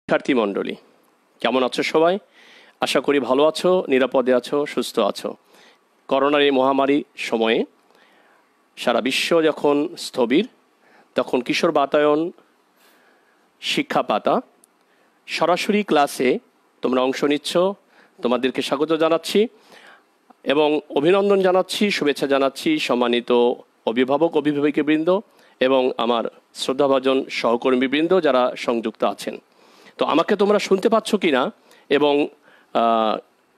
শিক্ষার্থী মণ্ডলী কেমন আছো সবাই? আশা করি ভালো আছো, নিরাপদে আছো, সুস্থ আছো। করোনার এই মহামারী সময়ে সারা বিশ্ব যখন স্থবির, তখন কিশোর বাতায়ন শিক্ষা পাতা সরাসরি ক্লাসে তোমরা অংশ নিচ্ছ। তোমাদেরকে স্বাগত জানাচ্ছি এবং অভিনন্দন জানাচ্ছি, শুভেচ্ছা জানাচ্ছি সম্মানিত অভিভাবক অভিভাবিকাবৃন্দ এবং আমার শ্রদ্ধাভাজন সহকর্মীবৃন্দ যারা সংযুক্ত আছেন। তো আমাকে তোমরা শুনতে পাচ্ছ কিনা এবং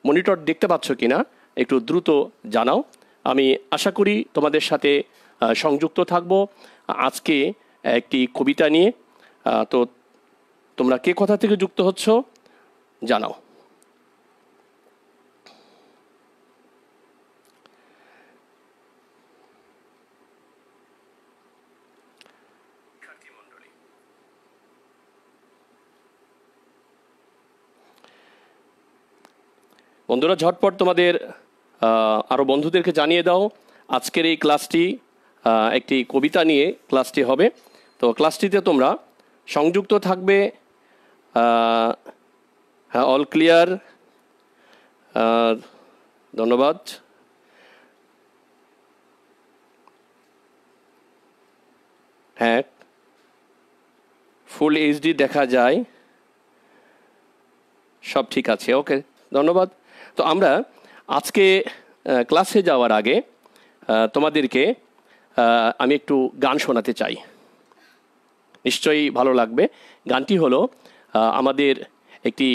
মনিটর দেখতে পাচ্ছ কিনা একটু দ্রুত জানাও। আমি আশা করি তোমাদের সাথে সংযুক্ত থাকব আজকে একটি কবিতা নিয়ে। তো তোমরা কে কোথা থেকে যুক্ত হচ্ছ জানাও। বন্ধুরা ঝটপট তোমাদের আরও বন্ধুদেরকে জানিয়ে দাও আজকের এই ক্লাসটি একটি কবিতা নিয়ে ক্লাসটি হবে। তো ক্লাসটিতে তোমরা সংযুক্ত থাকবে। হ্যাঁ, অল ক্লিয়ার, ধন্যবাদ। হ্যাঁ, ফুল এইচডি দেখা যায়, সব ঠিক আছে, ওকে, ধন্যবাদ। তো আমরা আজকে ক্লাসে যাওয়ার আগে তোমাদেরকে আমি একটু গান শোনাতে চাই, নিশ্চয়ই ভালো লাগবে। গানটি হলো আমাদের একটি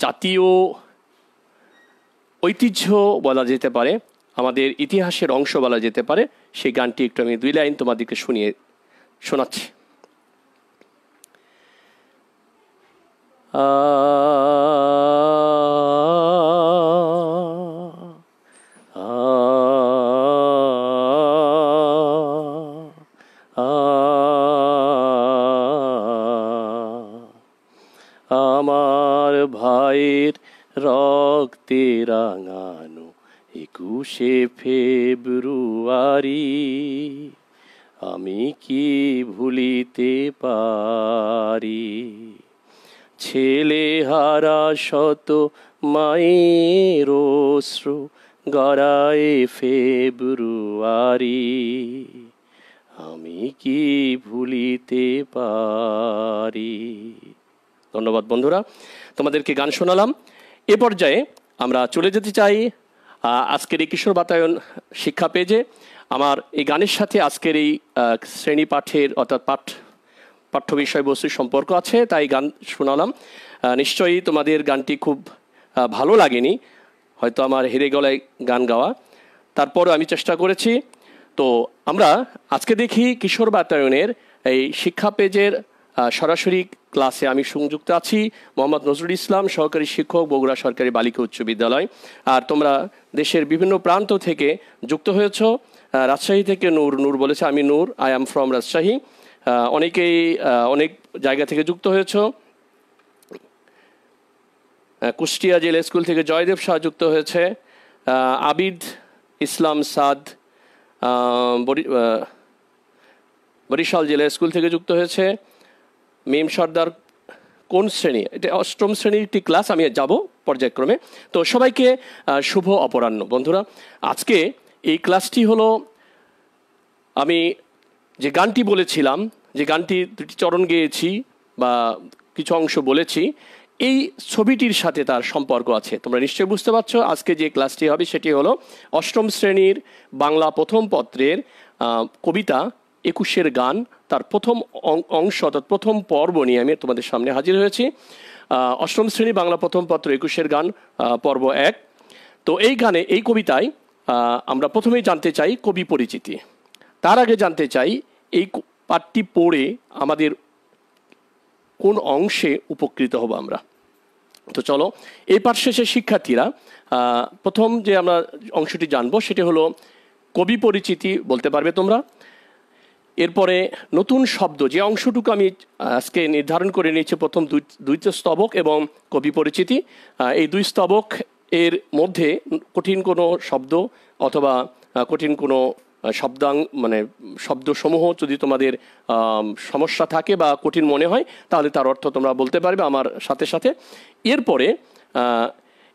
জাতীয় ঐতিহ্য বলা যেতে পারে, আমাদের ইতিহাসের অংশ বলা যেতে পারে। সেই গানটি একটু আমি 2 লাইন তোমাদেরকে শোনাচ্ছি। আমার ভাইয়ের রক্তে রাঙানো 21শে ফেব্রুয়ারি আমি কি ভুলিতে পারি। ছেলে হারা শত মায়ের অশ্রু গড়ায় ফেব্রুয়ারি আমি কি ভুলিতে পারি। ধন্যবাদ বন্ধুরা, তোমাদেরকে গান শোনালাম। এ পর্যায়ে আমরা চলে যেতে চাই আজকের এই কিশোর বাতায়ন শিক্ষা পেজে। আমার এই গানের সাথে আজকের এই শ্রেণী পাঠের অর্থাৎ পাঠ্য বিষয়বস্তুর সম্পর্ক আছে, তাই গান শোনালাম। নিশ্চয়ই তোমাদের গানটি খুব ভালো লাগেনি, হয়তো আমার হেরে গলায় গান গাওয়া, তারপরও আমি চেষ্টা করেছি। তো আমরা আজকে দেখি কিশোর বাতায়নের এই শিক্ষা পেজের সরাসরি ক্লাসে আমি সংযুক্ত আছি মোহাম্মদ নজরুল ইসলাম, সহকারী শিক্ষক, বগুড়া সরকারি বালিকা উচ্চ বিদ্যালয়। আর তোমরা দেশের বিভিন্ন প্রান্ত থেকে যুক্ত হয়েছ। রাজশাহী থেকে নূর বলেছে, আমি নূর, আই অ্যাম ফ্রম রাজশাহী। অনেকেই অনেক জায়গা থেকে যুক্ত হয়েছ। কুষ্টিয়া জেলা স্কুল থেকে জয়দেব শাহ যুক্ত হয়েছে। আবিদ ইসলাম সাদ বরিশাল জেলা স্কুল থেকে যুক্ত হয়েছে। মিম সর্দার কোন শ্রেণী? এটা 8ম শ্রেণীর একটি ক্লাস, আমি যাব পর্যায়ক্রমে। তো সবাইকে শুভ অপরাহ্ন। বন্ধুরা আজকে এই ক্লাসটি হলো, আমি যে গানটি বলেছিলাম, যে গানটি 2টি চরণ গেয়েছি বা কিছু অংশ বলেছি, এই ছবিটির সাথে তার সম্পর্ক আছে। তোমরা নিশ্চয়ই বুঝতে পারছো আজকে যে ক্লাসটি হবে সেটি হলো 8ম শ্রেণীর বাংলা প্রথম পত্রের কবিতা 21-এর গান, তার প্রথম অংশ অর্থাৎ প্রথম পর্ব নিয়ে আমি তোমাদের সামনে হাজির হয়েছি। 8ম শ্রেণী বাংলা প্রথম পত্র 21-এর গান পর্ব 1। তো এই গানে, এই কবিতায় আমরা প্রথমেই জানতে চাই কবি পরিচিতি। তার আগে জানতে চাই এই পাঠটি পড়ে আমাদের কোন অংশে উপকৃত হব আমরা। তো চলো, এই পাঠ শেষে শিক্ষার্থীরা প্রথম যে আমরা অংশটি জানবো সেটি হলো কবি পরিচিতি বলতে পারবে তোমরা। এরপরে নতুন শব্দ, যে অংশটুকু আমি আজকে নির্ধারণ করে নিয়েছি, প্রথম দুইটা স্তবক এবং কবি পরিচিতি, এই 2 স্তবক এর মধ্যে কঠিন কোনো শব্দ অথবা কঠিন কোনো মানে শব্দসমূহ যদি তোমাদের সমস্যা থাকে বা কঠিন মনে হয় তাহলে তার অর্থ তোমরা বলতে পারবে আমার সাথে সাথে। এরপরে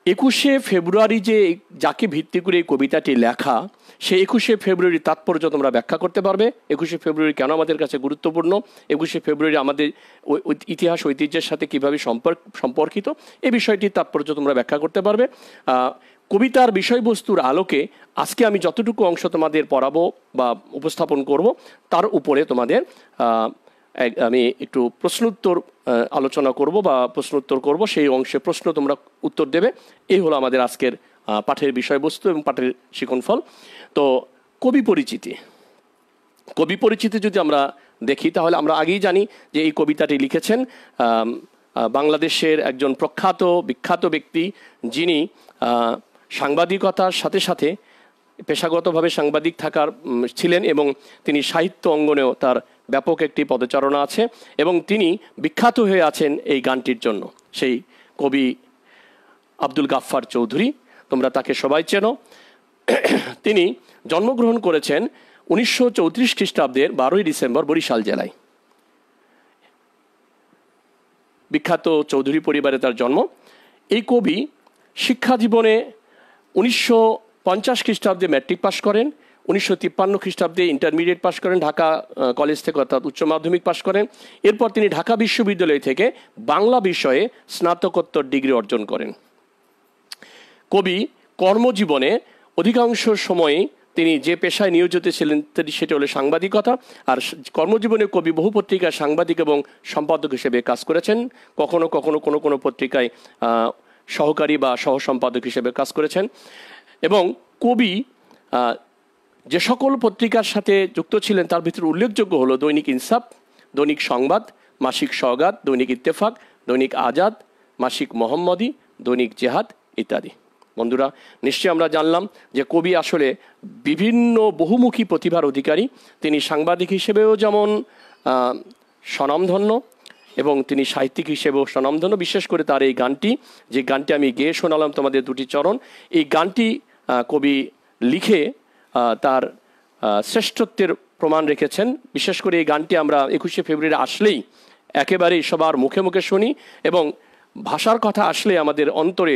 21শে ফেব্রুয়ারি যে যাকে ভিত্তি করে এই কবিতাটি লেখা, সেই 21শে ফেব্রুয়ারি তাৎপর্য তোমরা ব্যাখ্যা করতে পারবে। 21শে ফেব্রুয়ারি কেন আমাদের কাছে গুরুত্বপূর্ণ, 21শে ফেব্রুয়ারি আমাদের ইতিহাস ঐতিহ্যের সাথে কীভাবে সম্পর্কিত, এই বিষয়টির তাৎপর্য তোমরা ব্যাখ্যা করতে পারবে। কবিতার বিষয়বস্তুর আলোকে আজকে আমি যতটুকু অংশ তোমাদের পড়াবো বা উপস্থাপন করব তার উপরে তোমাদের আমি একটু প্রশ্নোত্তর আলোচনা করব বা প্রশ্নোত্তর করব, সেই অংশে প্রশ্ন তোমরা উত্তর দেবে। এই হলো আমাদের আজকের পাঠের বিষয়বস্তু এবং পাঠের শিক্ষণফল। তো কবি পরিচিতি যদি আমরা দেখি তাহলে আমরা আগেই জানি যে এই কবিতাটি লিখেছেন বাংলাদেশের একজন বিখ্যাত ব্যক্তি, যিনি সাংবাদিকতার সাথে সাথে পেশাগতভাবে সাংবাদিক ছিলেন এবং তিনি সাহিত্য অঙ্গনেও তার ব্যাপক একটি পদচারণা আছে এবং তিনি বিখ্যাত হয়ে আছেন এই গানটির জন্য। সেই কবি আব্দুল গাফফার চৌধুরী, তোমরা তাকে সবাই চেনো। তিনি জন্মগ্রহণ করেছেন 1934 খ্রিস্টাব্দের 12ই ডিসেম্বর বরিশাল জেলায়। বিখ্যাত চৌধুরী পরিবারে তার জন্ম। এই কবি শিক্ষা জীবনে 1950 খ্রিস্টাব্দে ম্যাট্রিক পাশ করেন, 1953 খ্রিস্টাব্দে ইন্টারমিডিয়েট পাশ করেন ঢাকা কলেজ থেকে, অর্থাৎ উচ্চ মাধ্যমিক পাশ করেন। এরপর তিনি ঢাকা বিশ্ববিদ্যালয় থেকে বাংলা বিষয়ে স্নাতকোত্তর ডিগ্রি অর্জন করেন। কবি কর্মজীবনে অধিকাংশ সময়ে তিনি যে পেশায় নিয়োজিত ছিলেন সেটা হলো সাংবাদিকতা। আর কর্মজীবনে কবি বহু পত্রিকায় সাংবাদিক এবং সম্পাদক হিসেবে কাজ করেছেন। কখনো কখনো কোনো কোনো পত্রিকায় সহকারী বা সহ সম্পাদক হিসেবে কাজ করেছেন। এবং কবি যে সকল পত্রিকার সাথে যুক্ত ছিলেন তার ভিতরে উল্লেখযোগ্য হলো দৈনিক ইনসাফ, দৈনিক সংবাদ, মাসিক সওগাত, দৈনিক ইত্তেফাক, দৈনিক আজাদ, মাসিক মোহাম্মদী, দৈনিক জেহাদ ইত্যাদি। বন্ধুরা, নিশ্চয়ই আমরা জানলাম যে কবি আসলে বিভিন্ন বহুমুখী প্রতিভার অধিকারী। তিনি সাংবাদিক হিসেবেও যেমন স্বনামধন্য এবং তিনি সাহিত্যিক হিসেবেও স্বনামধন্য। বিশেষ করে তার এই গানটি, যে গানটি আমি গেয়ে শোনালাম তোমাদের দুটি চরণ, এই গানটি কবি লিখে তার শ্রেষ্ঠত্বের প্রমাণ রেখেছেন। বিশেষ করে এই গানটি আমরা 21শে ফেব্রুয়ারি আসলেই একেবারেই সবার মুখে মুখে শুনি এবং ভাষার কথা আসলে আমাদের অন্তরে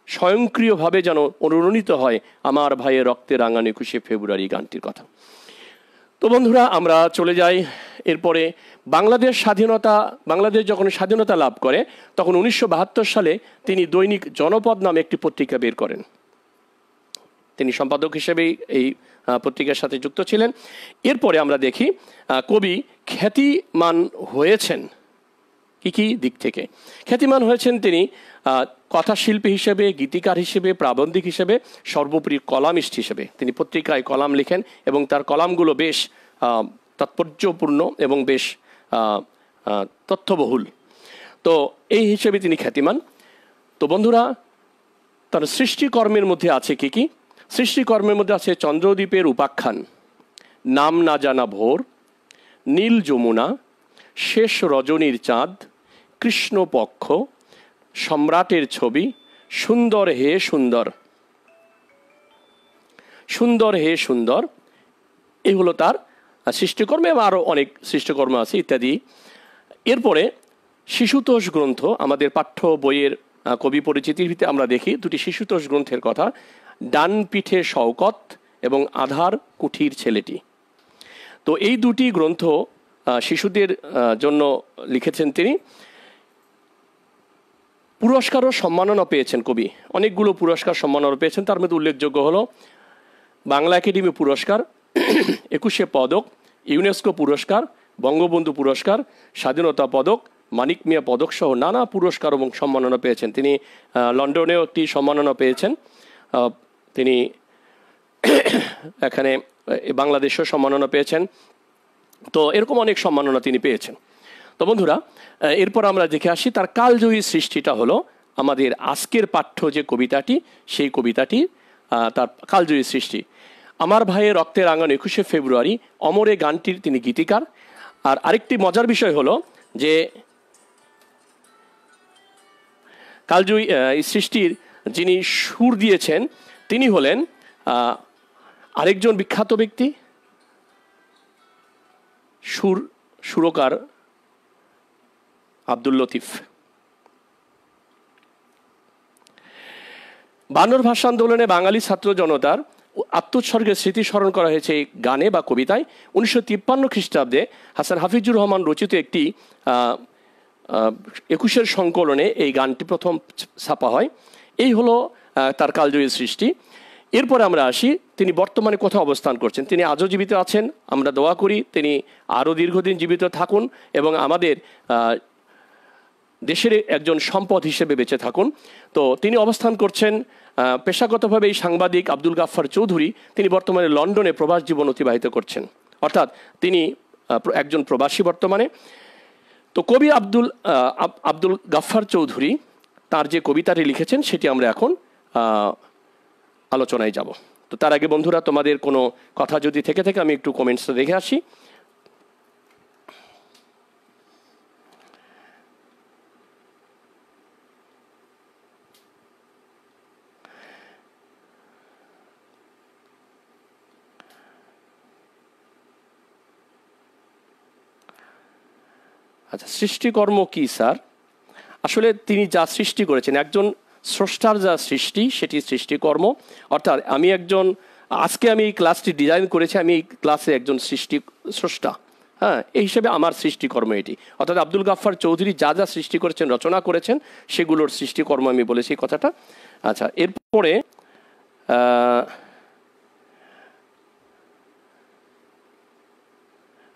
স্বয়ংক্রিয়ভাবে যেন অনুরণিত হয় আমার ভাইয়ের রক্তে রাঙানো 21শে ফেব্রুয়ারি গানটির কথা। তো বন্ধুরা, আমরা চলে যাই এরপরে। বাংলাদেশ যখন স্বাধীনতা লাভ করে তখন 1972 সালে তিনি দৈনিক জনপদ নামে একটি পত্রিকা বের করেন। তিনি সম্পাদক হিসেবেই এই পত্রিকার সাথে যুক্ত ছিলেন। এরপরে আমরা দেখি কবি খ্যাতিমান হয়েছেন কি দিক থেকে। খ্যাতিমান হয়েছেন তিনি কথাশিল্পী হিসেবে, গীতিকার হিসেবে, প্রাবন্ধিক হিসেবে, সর্বোপরি কলামিস্ট হিসেবে। তিনি পত্রিকায় কলাম লিখেন এবং তার কলামগুলো বেশ তাৎপর্যপূর্ণ এবং বেশ তথ্যবহুল। তো এই হিসেবে তিনি খ্যাতিমান। তো বন্ধুরা, তার সৃষ্টিকর্মের মধ্যে আছে কি? সৃষ্টিকর্মের মধ্যে আছে চন্দ্রদ্বীপের উপাখ্যান, নাম না জানা ভোর, নীল যমুনা, শেষ রজনীর চাঁদ, কৃষ্ণপক্ষ, সম্রাটের ছবি, সুন্দর হে সুন্দর, সুন্দর হে সুন্দর। এই হলো তার সৃষ্টিকর্ম এবং আরও অনেক সৃষ্টিকর্ম আছে ইত্যাদি। এরপরে শিশুতোষ গ্রন্থ, আমাদের পাঠ্য বইয়ের কবি পরিচিতির ভিত্তিতে আমরা দেখি দুটি শিশুতোষ গ্রন্থের কথা। ডান পিঠে শওকত এবং আধার কুঠির ছেলেটি। তো এই দুটি গ্রন্থ শিশুদের জন্য লিখেছেন তিনি। পুরস্কার ও সম্মাননা পেয়েছেন কবি, অনেকগুলো পুরস্কার সম্মাননা পেয়েছেন। তার মধ্যে উল্লেখযোগ্য হলো বাংলা একাডেমি পুরস্কার, 21শে পদক, ইউনেস্কো পুরস্কার, বঙ্গবন্ধু পুরস্কার, স্বাধীনতা পদক, মানিক মিয়া পদক সহ নানা পুরস্কার এবং সম্মাননা পেয়েছেন। তিনি লন্ডনেও একটি সম্মাননা পেয়েছেন। তিনি এখানে বাংলাদেশেও সম্মাননা পেয়েছেন। তো এরকম অনেক সম্মাননা তিনি পেয়েছেন। তো বন্ধুরা, এরপর আমরা দেখে আসি তার কালজয়ী সৃষ্টিটা হলো আমাদের আজকের পাঠ্য যে কবিতাটি, সেই কবিতাটি তার কালজয়ী সৃষ্টি। আমার ভাইয়ের রক্তে রাঙানো 21শে ফেব্রুয়ারি, অমরে গানটির তিনি গীতিকার। আর আরেকটি মজার বিষয় হলো যে কালজয়ী এই সৃষ্টির যিনি সুর দিয়েছেন তিনি হলেন আরেকজন বিখ্যাত ব্যক্তি সুরকার আব্দুল লতিফ। বায়ান্নর ভাষা আন্দোলনে বাঙালি ছাত্র জনতার আত্মোৎসর্গের স্মৃতি স্মরণ করা হয়েছে এই গানে বা কবিতায়। 1953 খ্রিস্টাব্দে হাসান হাফিজুর রহমান রচিত একটি 21 সংকলনে এই গানটি প্রথম ছাপা হয়। এই হলো তার কালজয়ী সৃষ্টি। এরপরে আমরা আসি তিনি বর্তমানে কোথাও অবস্থান করছেন। তিনি আজও জীবিত আছেন, আমরা দোয়া করি তিনি আরও দীর্ঘদিন জীবিত থাকুন এবং আমাদের দেশের একজন সম্পদ হিসেবে বেঁচে থাকুন। তো তিনি অবস্থান করছেন পেশাগতভাবে এই সাংবাদিক আব্দুল গাফফার চৌধুরী। তিনি বর্তমানে লন্ডনে প্রবাস জীবন অতিবাহিত করছেন, অর্থাৎ তিনি একজন প্রবাসী বর্তমানে। তো কবি আব্দুল গাফফার চৌধুরী তার যে কবিতাটি লিখেছেন সেটি আমরা এখন আলোচনায় যাব। তো তার আগে বন্ধুরা, তোমাদের কোনো কথা যদি থেকে থাকে আমি একটু কমেন্টসে দেখে আসি। আচ্ছা, সৃষ্টিকর্ম কি স্যার? আসলে তিনি যা সৃষ্টি করেছেন, একজন স্রষ্টার যা সৃষ্টি সেটি সৃষ্টিকর্ম। অর্থাৎ আজকে আমি এই ক্লাসটি ডিজাইন করেছি, আমি এই ক্লাসে একজন স্রষ্টা, হ্যাঁ, এই হিসেবে আমার সৃষ্টিকর্ম এটি। অর্থাৎ আব্দুল গাফফার চৌধুরী যা যা সৃষ্টি করেছেন, রচনা করেছেন, সেগুলোর সৃষ্টিকর্ম আমি বলেছি কথাটা। আচ্ছা, এরপরে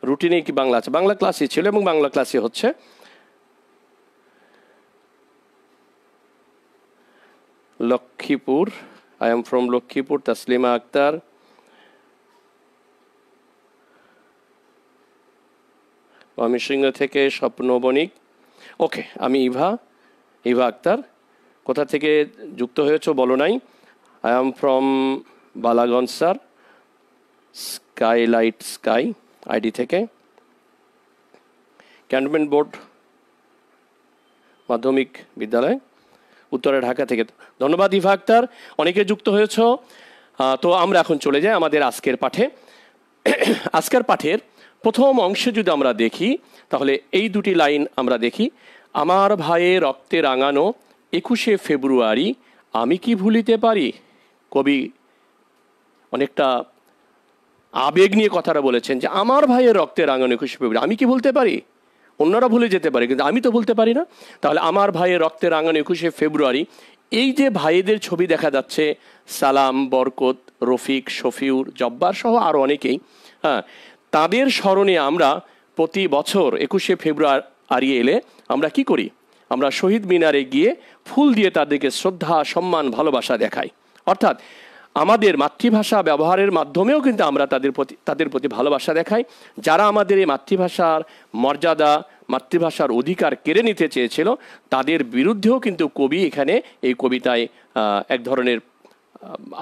রুটিনে কি বাংলা আছে? বাংলা ক্লাসই ছিল এবং বাংলা ক্লাসই হচ্ছে। Lakshmipur, I am from Lakshmipur, Taslima Akter. Mymensingh থেকে স্বপ্ন বণিক। ওকে, আমি ইভা আক্তার। কোথা থেকে যুক্ত হয়েছ বলো নাই। I am from Balaganj sir, skylight sky ID থেকে। ক্যান্টনমেন্ট বোর্ড মাধ্যমিক বিদ্যালয়, উত্তরে ঢাকা থেকে। ধন্যবাদ ইভা আক্তার, অনেকে যুক্ত হয়েছ। তো আমরা এখন চলে যাই আমাদের আজকের পাঠে। আজকের পাঠের প্রথম অংশে যদি আমরা দেখি তাহলে এই দুটি লাইন আমরা দেখি। আমার ভাইয়ের রক্তে রাঙানো 21শে ফেব্রুয়ারি আমি কি ভুলিতে পারি। কবি অনেকটা আবেগ নিয়ে কথাটা বলেছেন যে আমার ভাইয়ের রক্তে রাঙানো 21শে ফেব্রুয়ারি আমি কি ভুলতে পারি। অন্যরা ভুলে যেতে পারে কিন্তু আমি তো ভুলতে পারি না। তাহলে আমার ভাইয়ের রক্তে রাঙানো 21শে ফেব্রুয়ারি, এই যে ভাইদের ছবি দেখা যাচ্ছে, সালাম, বরকত, রফিক, শফিউর, জব্বার সহ আরও অনেকেই, হ্যাঁ, তাদের স্মরণে আমরা প্রতি বছর 21শে ফেব্রুয়ারি এলে আমরা কি করি? আমরা শহীদ মিনারে গিয়ে ফুল দিয়ে তাদেরকে শ্রদ্ধা, সম্মান, ভালোবাসা দেখাই। অর্থাৎ আমাদের মাতৃভাষা ব্যবহারের মাধ্যমেও কিন্তু আমরা তাদের প্রতি ভালোবাসা দেখাই। যারা আমাদের এই মাতৃভাষার মর্যাদা, মাতৃভাষার অধিকার কেড়ে নিতে চেয়েছিল, তাদের বিরুদ্ধেও কিন্তু কবি এখানে এই কবিতায় এক ধরনের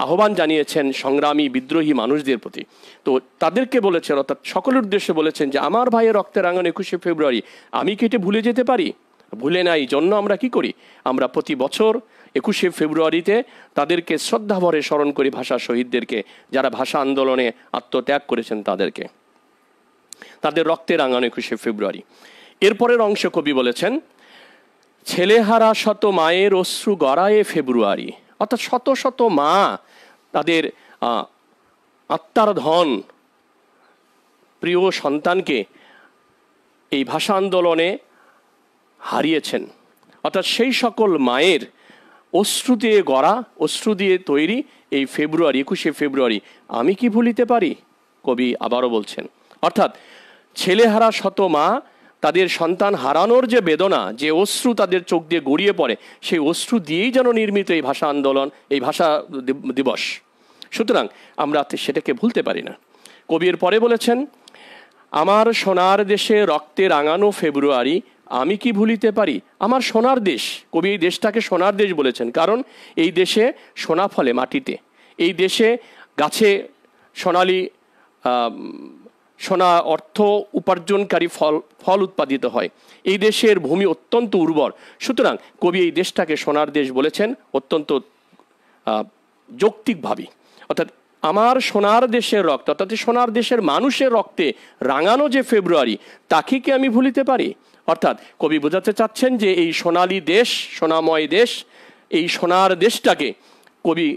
আহ্বান জানিয়েছেন সংগ্রামী, বিদ্রোহী মানুষদের প্রতি। তো তাদেরকে বলেছেন, অর্থাৎ সকলের উদ্দেশ্যে বলেছেন যে আমার ভাইয়ের রক্তে রাঙানো 21শে ফেব্রুয়ারি আমি কি এটা ভুলে যেতে পারি? ভুলে নাই জন্য আমরা কি করি? আমরা প্রতি বছর 21শে ফেব্রুয়ারিতে তাদেরকে শ্রদ্ধাভরে স্মরণ করি, ভাষা শহীদদেরকে, যারা ভাষা আন্দোলনে আত্মত্যাগ করেছেন তাদেরকে, তাদের রক্তে রাঙানো 21শে ফেব্রুয়ারি। এরপরের অংশ কবি বলেছেন ছেলেহারা শত মায়ের অশ্রু গড়ায়ে ফেব্রুয়ারি। অর্থাৎ শত শত মা তাদের আত্মার ধন, প্রিয় সন্তানকে এই ভাষা আন্দোলনে হারিয়েছেন। অর্থাৎ সেই সকল মায়ের অশ্রু দিয়ে গড়া, অশ্রু দিয়ে তৈরি এই ফেব্রুয়ারি, 21শে ফেব্রুয়ারি আমি কি ভুলিতে পারি। কবি আবারও বলছেন, অর্থাৎ ছেলেহারা শত মা তাদের সন্তান হারানোর যে বেদনা, যে অশ্রু তাদের চোখ দিয়ে গড়িয়ে পড়ে, সেই অশ্রু দিয়েই যেন নির্মিত এই ভাষা আন্দোলন, এই ভাষা দিবস। সুতরাং আমরা সেটাকে ভুলতে পারি না। কবির পরে বলেছেন আমার সোনার দেশে রক্তে রাঙানো ফেব্রুয়ারি আমি কি ভুলিতে পারি। আমার সোনার দেশ, কবি এই দেশটাকে সোনার দেশ বলেছেন, কারণ এই দেশে সোনা ফলে মাটিতে, এই দেশে গাছে সোনালি সোনা অর্থ উপার্জনকারী ফল উৎপাদিত হয়, এই দেশের ভূমি অত্যন্ত উর্বর। সুতরাং কবি এই দেশটাকে সোনার দেশ বলেছেন অত্যন্ত যৌক্তিকভাবে। অর্থাৎ আমার সোনার দেশের রক্ত, অর্থাৎ সোনার দেশের মানুষের রক্তে রাঙানো যে ফেব্রুয়ারি, তাকে কি আমি ভুলিতে পারি? অর্থাৎ কবি বোঝাতে চাচ্ছেন যে এই সোনালী দেশ, সোনাময় দেশ, এই সোনার দেশটাকে কবি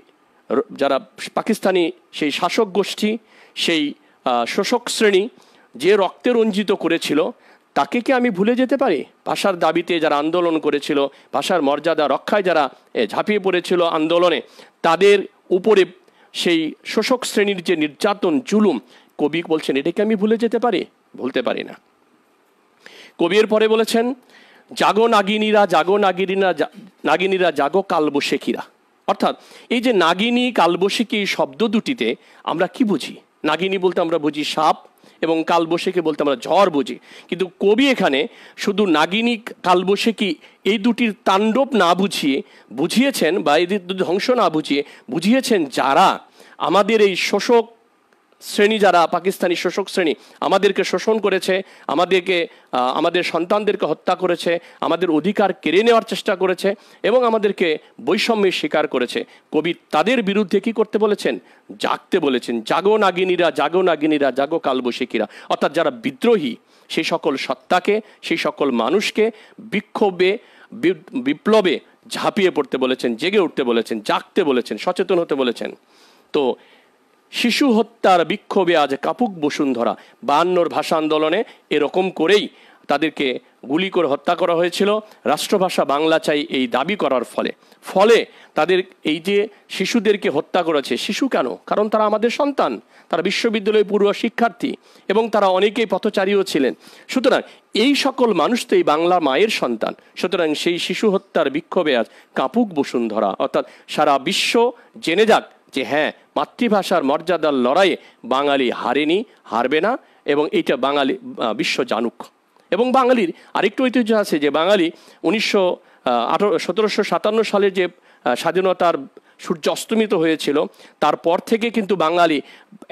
যারা পাকিস্তানি সেই শাসক গোষ্ঠী, সেই শোষক শ্রেণী যে রক্তে রঞ্জিত করেছিল, তাকে কি আমি ভুলে যেতে পারি? ভাষার দাবিতে যারা আন্দোলন করেছিল, ভাষার মর্যাদা রক্ষায় যারা ঝাঁপিয়ে পড়েছিল আন্দোলনে, তাদের উপরে সেই শোষক শ্রেণীর যে নির্যাতন, জুলুম, কবি বলছেন এটাকে আমি ভুলে যেতে পারি? ভুলতে পারি না। কবি এর পরে বলেছেন, জাগো নাগিনীরা, জাগো নাগিনীরা, নাগিনীরা জাগো কালবৈশাখীরা। অর্থাৎ এই যে নাগিনী কালবৈশাখী শব্দ দুটিতে আমরা কি বুঝি? নাগিনী বলতে আমরা বুঝি সাপ, এবং কালবৈশাখী বলতে আমরা ঝড় বুঝি। কিন্তু কবি এখানে শুধু নাগিনী কালবৈশাখী এই দুটির তাণ্ডব না বুঝিয়েছেন, বা এই দুটি ধ্বংস না বুঝিয়েছেন যারা আমাদের এই শোষক শ্রেণী, যারা পাকিস্তানি শোষক শ্রেণী আমাদেরকে শোষণ করেছে, আমাদের সন্তানদেরকে হত্যা করেছে, আমাদের অধিকার কেড়ে নেওয়ার চেষ্টা করেছে এবং আমাদেরকে বৈষম্যের শিকার করেছে। কবি তাদের বিরুদ্ধে কি করতে বলেছেন? জাগতে বলেছেন। জাগো নাগিনীরা, জাগো নাগিনীরা, জাগো কালবৈশাখীরা। অর্থাৎ যারা বিদ্রোহী, সেই সকল সত্তাকে, সেই সকল মানুষকে বিক্ষোভে, বিপ্লবে ঝাঁপিয়ে পড়তে বলেছেন, জেগে উঠতে বলেছেন, জাগতে বলেছেন, সচেতন হতে বলেছেন। তো শিশু হত্যার বিক্ষোভে আজ কাপুক বসুন্ধরা, 52 ভাষা আন্দোলনে এরকম করেই তাদেরকে গুলি করে হত্যা করা হয়েছিল। রাষ্ট্রভাষা বাংলা চাই এই দাবি করার ফলে তাদের এই যে শিশুদেরকে হত্যা করেছে, শিশু কেন? কারণ তারা আমাদের সন্তান, তারা বিশ্ববিদ্যালয়ে পড়ুয়া শিক্ষার্থী এবং তারা অনেকেই পথচারীও ছিলেন। সুতরাং এই সকল মানুষ তো এই বাংলা মায়ের সন্তান। সুতরাং সেই শিশু হত্যার বিক্ষোভে আজ কাপুক বসুন্ধরা, অর্থাৎ সারা বিশ্ব জেনে যাক যে হ্যাঁ, মাতৃভাষার মর্যাদার লড়াইয়ে বাঙালি হারেনি, হারবে না, এবং এইটা বাঙালি বিশ্ব জানুক। এবং বাঙালির আরেকটু ঐতিহ্য আছে যে বাঙালি 1757 সালে যে স্বাধীনতার সূর্য অস্তমিত হয়েছিল, তারপর থেকে কিন্তু বাঙালি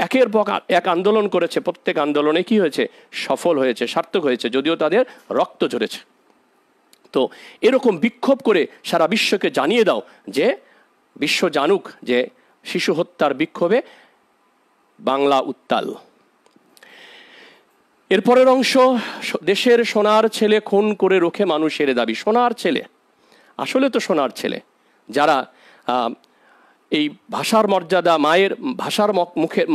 একের পর এক আন্দোলন করেছে। প্রত্যেক আন্দোলনে কি হয়েছে? সফল হয়েছে, সার্থক হয়েছে, যদিও তাদের রক্ত ঝরেছে। তো এরকম বিক্ষোভ করে সারা বিশ্বকে জানিয়ে দাও, যে বিশ্ব জানুক যে শিশু হত্যার বিক্ষোভে বাংলা উত্তাল। এরপরের অংশ, দেশের সোনার ছেলে খুন করে রোখে মানুষের দাবি। সোনার ছেলে, আসলে তো সোনার ছেলে, যারা এই ভাষার মর্যাদা,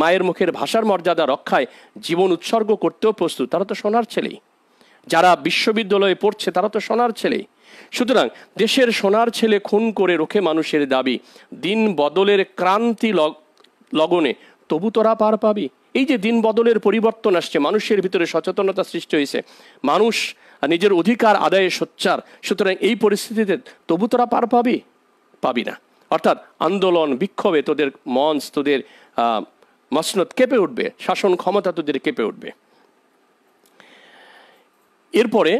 মায়ের মুখের ভাষার মর্যাদা রক্ষায় জীবন উৎসর্গ করতেও প্রস্তুত, তারা তো সোনার ছেলেই। যারা বিশ্ববিদ্যালয়ে পড়ছে তারা তো সোনার ছেলেই। সুতরাং দেশের সোনার ছেলে খুন করে রোখে মানুষের দাবি, দিন বদলের ক্রান্তি লগনে তবু তোরা পার পাবি। এই যে দিন বদলের পরিবর্তন আসছে, মানুষের ভিতরে সচেতনতা সৃষ্টি হয়েছে, মানুষ নিজের অধিকার আদায়ে সোচ্চার। সুতরাং এই পরিস্থিতিতে তবু তোরা পার পাবি না। অর্থাৎ আন্দোলন বিক্ষোভে তোদের মঞ্চ, তোদের মসনদ কেঁপে উঠবে, শাসন ক্ষমতা তোদের কেঁপে উঠবে। এরপরে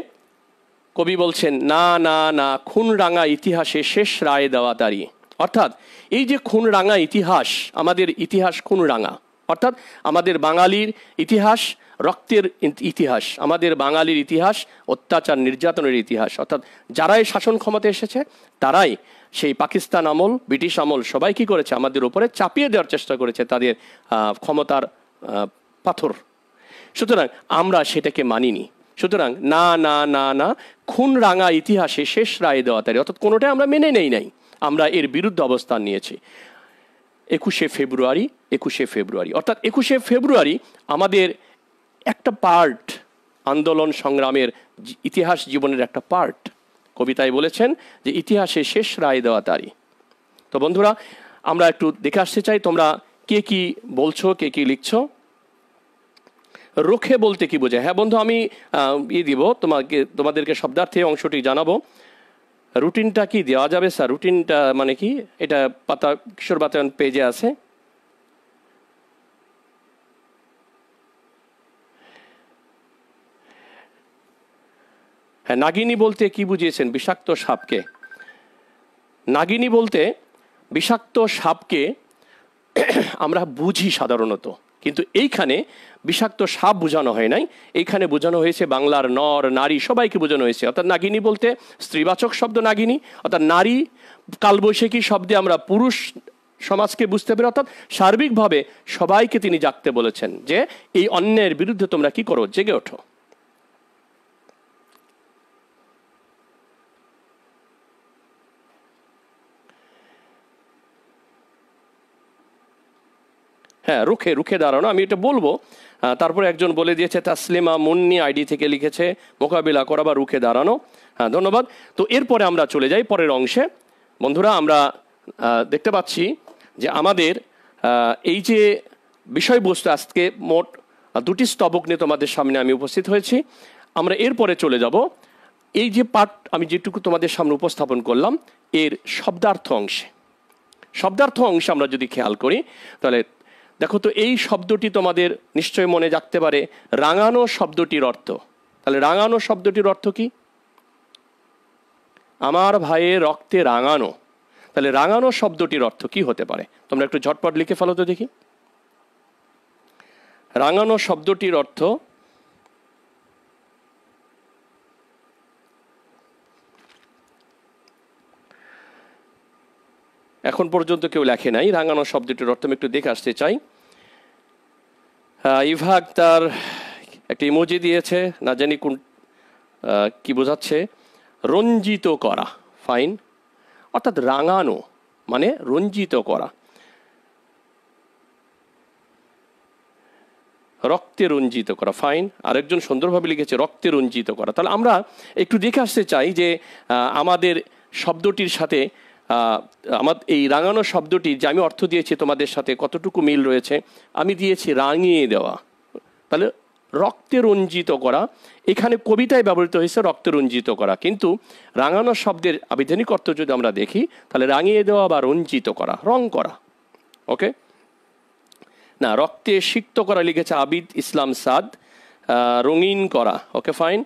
কবি বলছেন, না না না, খুন রাঙা ইতিহাসে শেষ রায় দেওয়া তারি। অর্থাৎ এই যে খুন রাঙা ইতিহাস, আমাদের ইতিহাস খুন রাঙা, অর্থাৎ আমাদের বাঙালির ইতিহাস রক্তের ইতিহাস, আমাদের বাঙালির ইতিহাস অত্যাচার নির্যাতনের ইতিহাস। অর্থাৎ যারাই শাসন ক্ষমতা এসেছে তারাই সেই পাকিস্তান আমল, ব্রিটিশ আমল সবাই কি করেছে? আমাদের উপরে চাপিয়ে দেওয়ার চেষ্টা করেছে তাদের ক্ষমতার পাথর। সুতরাং আমরা সেটাকে মানিনি। সুতরাং না না না না, খুন রাঙা ইতিহাসে শেষ রায় দেওয়া তারি, অর্থাৎ কোনোটাই আমরা মেনে নাই, আমরা এর বিরুদ্ধে অবস্থান নিয়েছি। 21শে ফেব্রুয়ারি, অর্থাৎ 21শে ফেব্রুয়ারি আমাদের একটা পার্ট, আন্দোলন সংগ্রামের ইতিহাস জীবনের একটা পার্ট। কবিতায় বলেছেন যে ইতিহাসে শেষ রায় দেওয়া তারি। তো বন্ধুরা, আমরা একটু দেখে আসতে চাই তোমরা কে কি বলছো, কে কি লিখছো। রোখে বলতে কি বোঝায়? হ্যাঁ বন্ধু, আমি দিব তোমাদেরকে শব্দার্থে অংশটি জানাবো। রুটিনটা কি দেওয়া যাবে স্যার? রুটিনটা মানে কি? এটা কিশোর বাতায়ন পেজে আছে। হ্যাঁ, নাগিনী বলতে কি বুঝিয়েছেন? বিষাক্ত সাপকে। নাগিনী বলতে বিষাক্ত সাপকে আমরা বুঝি সাধারণত, কিন্তু এইখানে বিষাক্ত সাপ বোঝানো হয় নাই, এইখানে বোঝানো হয়েছে বাংলার নর নারী সবাইকে বোঝানো হয়েছে। অর্থাৎ নাগিনী বলতে স্ত্রীবাচক শব্দ নাগিনী, অর্থাৎ নারী। কালবৈশাখী শব্দে আমরা পুরুষ সমাজকে বুঝতে পেরে, অর্থাৎ সার্বিকভাবে সবাইকে তিনি জাগতে বলেছেন যে এই অন্যায়ের বিরুদ্ধে তোমরা কি করো, জেগে ওঠো। হ্যাঁ, রুখে রুখে দাঁড়ানো, আমি এটা বলবো। তারপরে একজন বলে দিয়েছে, তাসলিমা মুন্নি আইডি থেকে লিখেছে মোকাবিলা করা বা রুখে দাঁড়ানো। হ্যাঁ, ধন্যবাদ। তো এরপরে আমরা চলে যাই পরের অংশে। বন্ধুরা, আমরা দেখতে পাচ্ছি যে আমাদের এই যে বিষয়বস্তু, আজকে মোট দুটি স্তবক নিয়ে তোমাদের সামনে আমি উপস্থিত হয়েছি। আমরা এরপরে চলে যাব এই যে পাঠ আমি যেটুকু তোমাদের সামনে উপস্থাপন করলাম এর শব্দার্থ অংশে। শব্দার্থ অংশে আমরা যদি খেয়াল করি তাহলে দেখো তো, এই শব্দটি তোমাদের নিশ্চয় মনে জাগতে পারে, রাঙানো শব্দটির অর্থ। তাহলে রাঙানো শব্দটির অর্থ কি? আমার ভাইয়ের রক্তে রাঙানো। তাহলে রাঙানো শব্দটির অর্থ কি হতে পারে? তোমরা একটু ঝটপট লিখে ফেলো তো দেখি। রাঙানো শব্দটির অর্থ এখন পর্যন্ত কেউ লেখে নাই। রাঙানো শব্দটির অর্থ আমি একটু দেখে আসতে চাই। ইভা আক্তার একটা ইমোজি দিয়েছে, না জানি কোন কি বোঝাচ্ছে। রঞ্জিত করা, ফাইন। অর্থাৎ রাঙানো মানে রঞ্জিত করা, রক্তে রঞ্জিত করা, ফাইন। আরেকজন সুন্দরভাবে লিখেছে রক্তে রঞ্জিত করা। তাহলে আমরা একটু দেখে আসতে চাই যে আমাদের শব্দটির সাথে আমার এই রাঙানো শব্দটি যে আমি অর্থ দিয়েছি তোমাদের সাথে কতটুকু মিল রয়েছে। আমি দিয়েছি রাঙিয়ে দেওয়া। তাহলে রক্তে রঞ্জিত করা, এখানে কবিতায় ব্যবহৃত হয়েছে রক্তে রঞ্জিত করা, কিন্তু রাঙানো শব্দের আবিধানিক অর্থ যদি আমরা দেখি তাহলে রাঙিয়ে দেওয়া বা রঞ্জিত করা, রং করা। ওকে, না, রক্তে সিক্ত করা লিখেছে আবিদ ইসলাম সাদ, রঙিন করা। ওকে, ফাইন।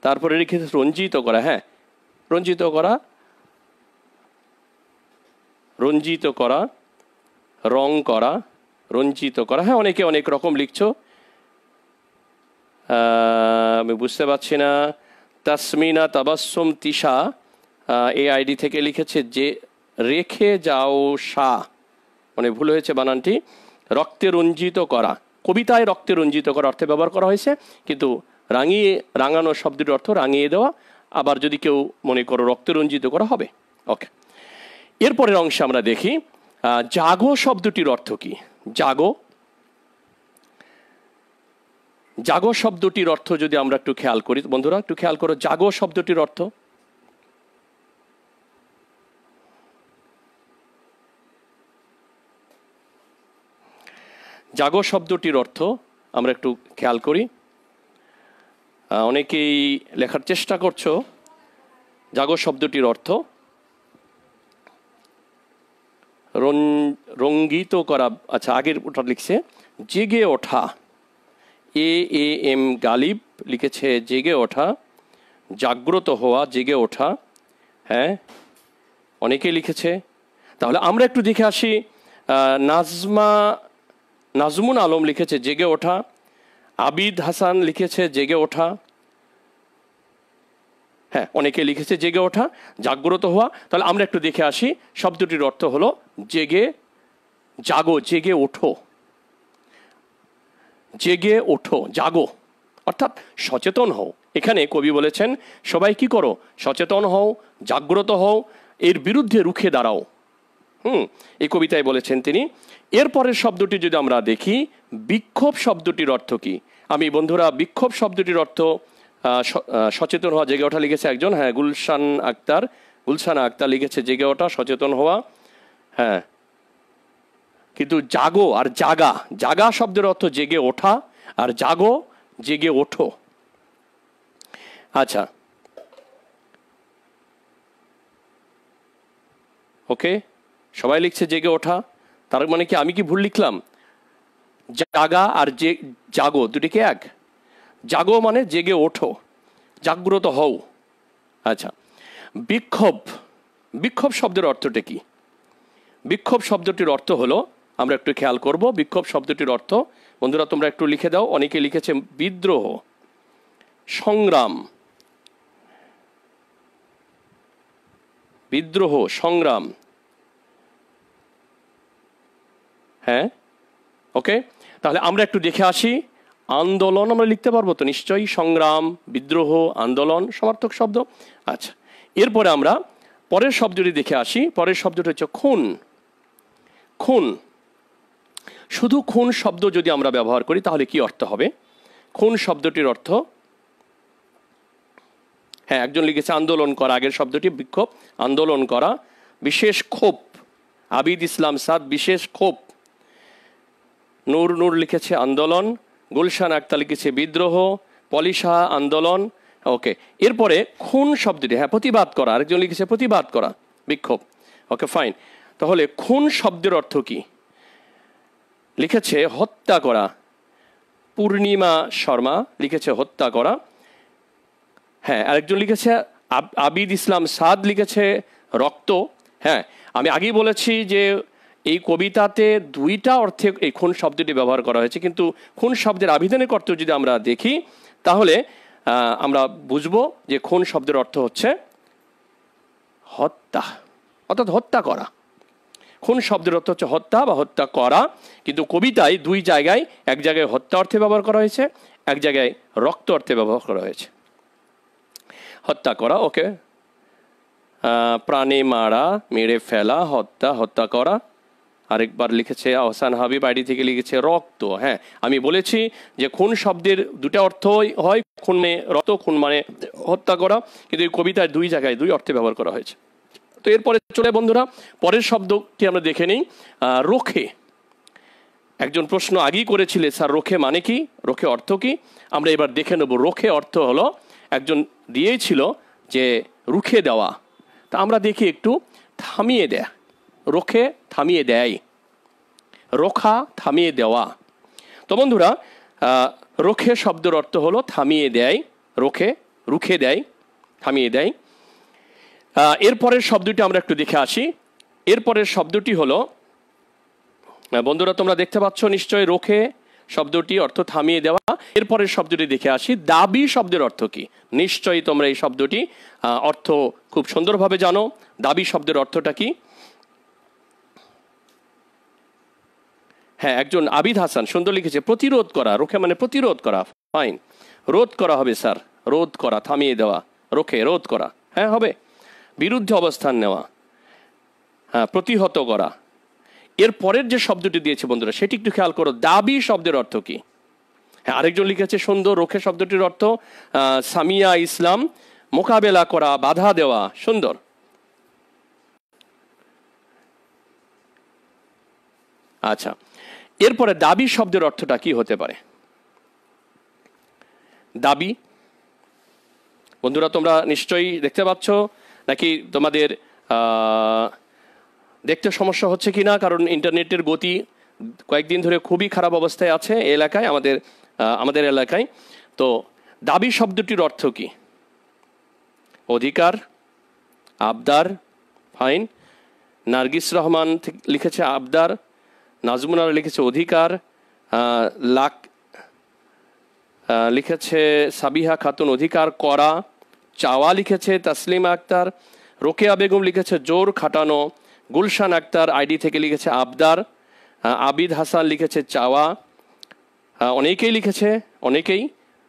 তারপরে লিখেছে রঞ্জিত করা। হ্যাঁ, রঞ্জিত করা, রঞ্জিত করা, রং করা, রঞ্জিত করা। হ্যাঁ, অনেকে অনেক রকম লিখছো, আমি বুঝতে পারছি না। তাসমিনা তাবাসসুম তিশা এই আইডি থেকে লিখেছে যে রেখে যাও শাহ, মানে ভুল হয়েছে বানানটি। রক্তে রঞ্জিত করা, কবিতায় রক্তে রঞ্জিত করা অর্থে ব্যবহার করা হয়েছে, কিন্তু রাঙিয়ে, রাঙানো শব্দটির অর্থ রাঙিয়ে দেওয়া। আবার যদি কেউ মনে করো রক্তে রঞ্জিত করা হবে। ওকে, এরপরের অংশে আমরা দেখি জাগো শব্দটির অর্থ কি। জাগো, জাগো শব্দটির অর্থ যদি আমরা একটু খেয়াল করি, বন্ধুরা একটু খেয়াল করো, জাগো শব্দটির অর্থ। জাগো শব্দটির অর্থ আমরা একটু খেয়াল করি। অনেকেই লেখার চেষ্টা করছো। জাগো শব্দটির অর্থ রঙ্গিত করা। আচ্ছা, আগের ওটা লিখছে জেগে ওঠা, এম গালিব লিখেছে জেগে ওঠা, জাগ্রত হওয়া, জেগে ওঠা। হ্যাঁ, অনেকে লিখেছে। তাহলে আমরা একটু দেখে আসি। নাজমুন আলম লিখেছে জেগে ওঠা, আবিদ হাসান লিখেছে জেগে ওঠা। হ্যাঁ, অনেকে লিখেছে জেগে ওঠা, জাগ্রত হওয়া। তাহলে আমরা একটু দেখে আসি। শব্দটির অর্থ হলো জেগে, জাগো, জেগে ওঠো, জেগে ওঠো, জাগো, অর্থাৎ সচেতন হও। এখানে কবি বলেছেন সবাই কি করো, সচেতন হও, জাগ্রত হও, এর বিরুদ্ধে রুখে দাঁড়াও। এই কবিতায় বলেছেন তিনি। এরপরের শব্দটি যদি আমরা দেখি, বিক্ষোভ শব্দটির অর্থ কি। আমি বন্ধুরা বিক্ষোভ শব্দটির অর্থ সচেতন হওয়া, জেগে ওঠা লিখেছে একজন। হ্যাঁ, গুলশানা আক্তার লিখেছে জেগে ওঠা, সচেতন হওয়া। হ্যাঁ, কিন্তু জাগো আর জাগা, জাগা শব্দের অর্থ জেগে ওঠা, আর জাগো জেগে ওঠো। আচ্ছা, ওকে, সবাই লিখছে জেগে ওঠা। তার মানে কি আমি কি ভুল লিখলাম? জাগা আর জাগো দুটিকে এক। জাগো মানে জেগে ওঠো, জাগ্রত হও। আচ্ছা, বিক্ষোভ, বিক্ষোভ শব্দের অর্থটা কি? বিক্ষোভ শব্দটির অর্থ হলো, আমরা একটু খেয়াল করব বিক্ষোভ শব্দটির অর্থ। বন্ধুরা তোমরা একটু লিখে দাও। অনেকে লিখেছে বিদ্রোহ, সংগ্রাম, বিদ্রোহ, সংগ্রাম। ওকে, তাহলে আমরা একটু দেখে আসি। আন্দোলন আমরা লিখতে পারবো তো নিশ্চয়ই, সংগ্রাম, বিদ্রোহ, আন্দোলন সমার্থক শব্দ। আচ্ছা, এরপরে আমরা পরের শব্দটি দেখে আসি। পরের শব্দটি হচ্ছে খুন। খুন, শুধু খুন শব্দ যদি আমরা ব্যবহার করি তাহলে কি অর্থ হবে? খুন শব্দটির অর্থ, হ্যাঁ একজন লিখেছে আন্দোলন করা, আগের শব্দটি বিক্ষোভ, আন্দোলন করা, বিশেষ ক্ষোভ, আবিদ ইসলাম সাদ বিশেষ ক্ষোভ। নূর লিখেছে আন্দোলন, গুলশান আক্তার লিখেছে বিদ্রোহ, পলিশা আন্দোলন। ওকে, এরপরে খুন শব্দটি, হ্যাঁ প্রতিবাদ করা, আরেকজন লিখেছে প্রতিবাদ করা, বিক্ষোভ। ওকে ফাইন, তাহলে খুন শব্দের অর্থ কি? লিখেছে হত্যা করা, পূর্ণিমা শর্মা লিখেছে হত্যা করা। হ্যাঁ, আরেকজন লিখেছে আবিদ ইসলাম সাদ লিখেছে রক্ত। হ্যাঁ, আমি আগেই বলেছি যে এই কবিতাতে দুইটা অর্থে এই খুন শব্দটি ব্যবহার করা হয়েছে, কিন্তু খুন শব্দের আবিধানিক অর্থ যদি আমরা দেখি তাহলে আমরা বুঝবো যে খুন শব্দের অর্থ হচ্ছে হত্যা, অর্থাৎ হত্যা করা। খুন শব্দের অর্থ হচ্ছে হত্যা বা হত্যা করা, কিন্তু কবিতায় দুই জায়গায়, এক জায়গায় হত্যা অর্থে ব্যবহার করা হয়েছে, এক জায়গায় রক্ত অর্থে ব্যবহার করা হয়েছে। হত্যা করা, ওকে, প্রাণে মারা, মেরে ফেলা, হত্যা, হত্যা করা। আরেকবার লিখেছে আহসান হাবিব আইডি থেকে লিখেছে রক্ত। হ্যাঁ, আমি বলেছি যে খুন শব্দের দুটা অর্থ হয়, খুন মানে রক্ত, খুন মানে হত্যা করা, কিন্তু এই কবিতায় দুই জায়গায় দুই অর্থে ব্যবহার করা হয়েছে। তো এরপরে চলে বন্ধুরা পরের শব্দটি আমরা দেখে নিই, রোখে। একজন প্রশ্ন আগেই করেছিলে, স্যার রোখে মানে কি, রোখে অর্থ কি? আমরা এবার দেখে নেব। রোখে অর্থ হলো, একজন দিয়েছিল যে রুখে দেওয়া, তা আমরা দেখি একটু, থামিয়ে দেয়া। রোখে থামিয়ে দেয়, রোখা থামিয়ে দেওয়া। তো বন্ধুরা রোখে শব্দের অর্থ হলো থামিয়ে দেয়, রোখে রুখে দেয়, থামিয়ে দেয়। এরপরের শব্দটি আমরা একটু দেখে আসি। এরপরের শব্দটি হলো, বন্ধুরা তোমরা দেখতে পাচ্ছ নিশ্চয়ই, রোখে শব্দটি অর্থ থামিয়ে দেওয়া। এরপরের শব্দটি দেখে আসি, দাবি শব্দের অর্থ কি? নিশ্চয়ই তোমরা এই শব্দটি অর্থ খুব সুন্দরভাবে জানো। দাবি শব্দের অর্থটা কি? হ্যাঁ, একজন আবিদ হাসান সুন্দর লিখেছে প্রতিরোধ করা। রোখে মানে প্রতিরোধ করা, ফাইন, রোধ করা হবে স্যার, রোধ করা, থামিয়ে দেওয়া, রোখে রোধ করা, হ্যাঁ হবে। বিরুদ্ধে অবস্থান নেওয়া, হ্যাঁ প্রতিহত করা। এর পরের যে শব্দটি দিয়েছে বন্ধুরা সেটি একটু খেয়াল করো, দাবি শব্দের অর্থ কি? হ্যাঁ, আরেকজন লিখেছে সুন্দর, রোখে শব্দটির অর্থ সামিয়া ইসলাম, মোকাবেলা করা, বাধা দেওয়া, সুন্দর। আচ্ছা, এরপরে দাবি শব্দের অর্থটা কি হতে পারে? দাবি, বন্ধুরা তোমরা নিশ্চয়ই দেখতে পাচ্ছ, নাকি তোমাদের দেখতে সমস্যা হচ্ছে কি না? কারণ ইন্টারনেটের গতি কয়েকদিন ধরে খুবই খারাপ অবস্থায় আছে এই এলাকায়, আমাদের এলাকায়। তো দাবি শব্দটির অর্থ কি? অধিকার, আবদার, ফাইন। নার্গিস রহমান লিখেছে আবদার, নাজমুনার লিখেছে অধিকার, লিখেছে সাবিহা খাতুন অধিকার করা, চাওয়া লিখেছে তাসলিমা আক্তার, রোকেয়া বেগম লিখেছে জোর খাটানো, গুলশান আক্তার আইডি থেকে লিখেছে আবদার, আবিদ হাসান লিখেছে চাওয়া। অনেকেই লিখেছে, অনেকেই,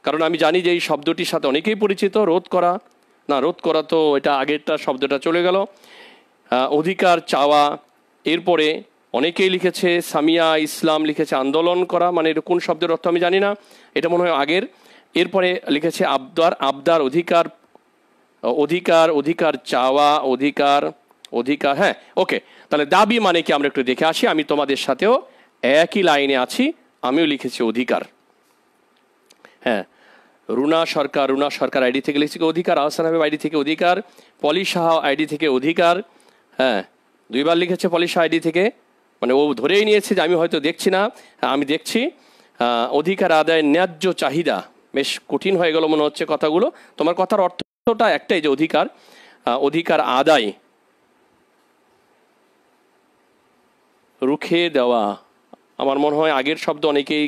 কারণ আমি জানি যে এই শব্দটির সাথে অনেকেই পরিচিত। রোধ করা, না রোধ করা তো এটা আগেরটা শব্দটা চলে গেল। অধিকার, চাওয়া। এরপরে অনেকেই লিখেছে সামিয়া ইসলাম লিখেছে আন্দোলন করা, মানে এটা কোন শব্দের অর্থ আমি জানি না, এটা মনে হয় আগের। এরপরে লিখেছে আবদার, আবদার অধিকার, অধিকার, অধিকার চাওয়া, অধিকার, অধিকার। হ্যাঁ ওকে, তাহলে দাবি মানে কি আমরা একটু দেখে আসি। আমি তোমাদের সাথেও একই লাইনে আছি, আমিও লিখেছি অধিকার। হ্যাঁ, রুনা সরকার আইডি থেকে লিখেছে অধিকার, আহসান হাবিব আইডি থেকে অধিকার, পলি সাহা আইডি থেকে অধিকার। হ্যাঁ, দুইবার লিখেছে পলি সাহা আইডি থেকে, মানে ও ধরেই নিয়েছে যে আমি হয়তো দেখছি না, আমি দেখছি। অধিকার আদায়ের ন্যায্য চাহিদা, বেশ কঠিন হয়ে গেল মনে হচ্ছে কথাগুলো। তোমার কথার অর্থটা একটাই যে অধিকার, অধিকার আদায়। রুখে দেওয়া, আমার মনে হয় আগের শব্দ অনেকেই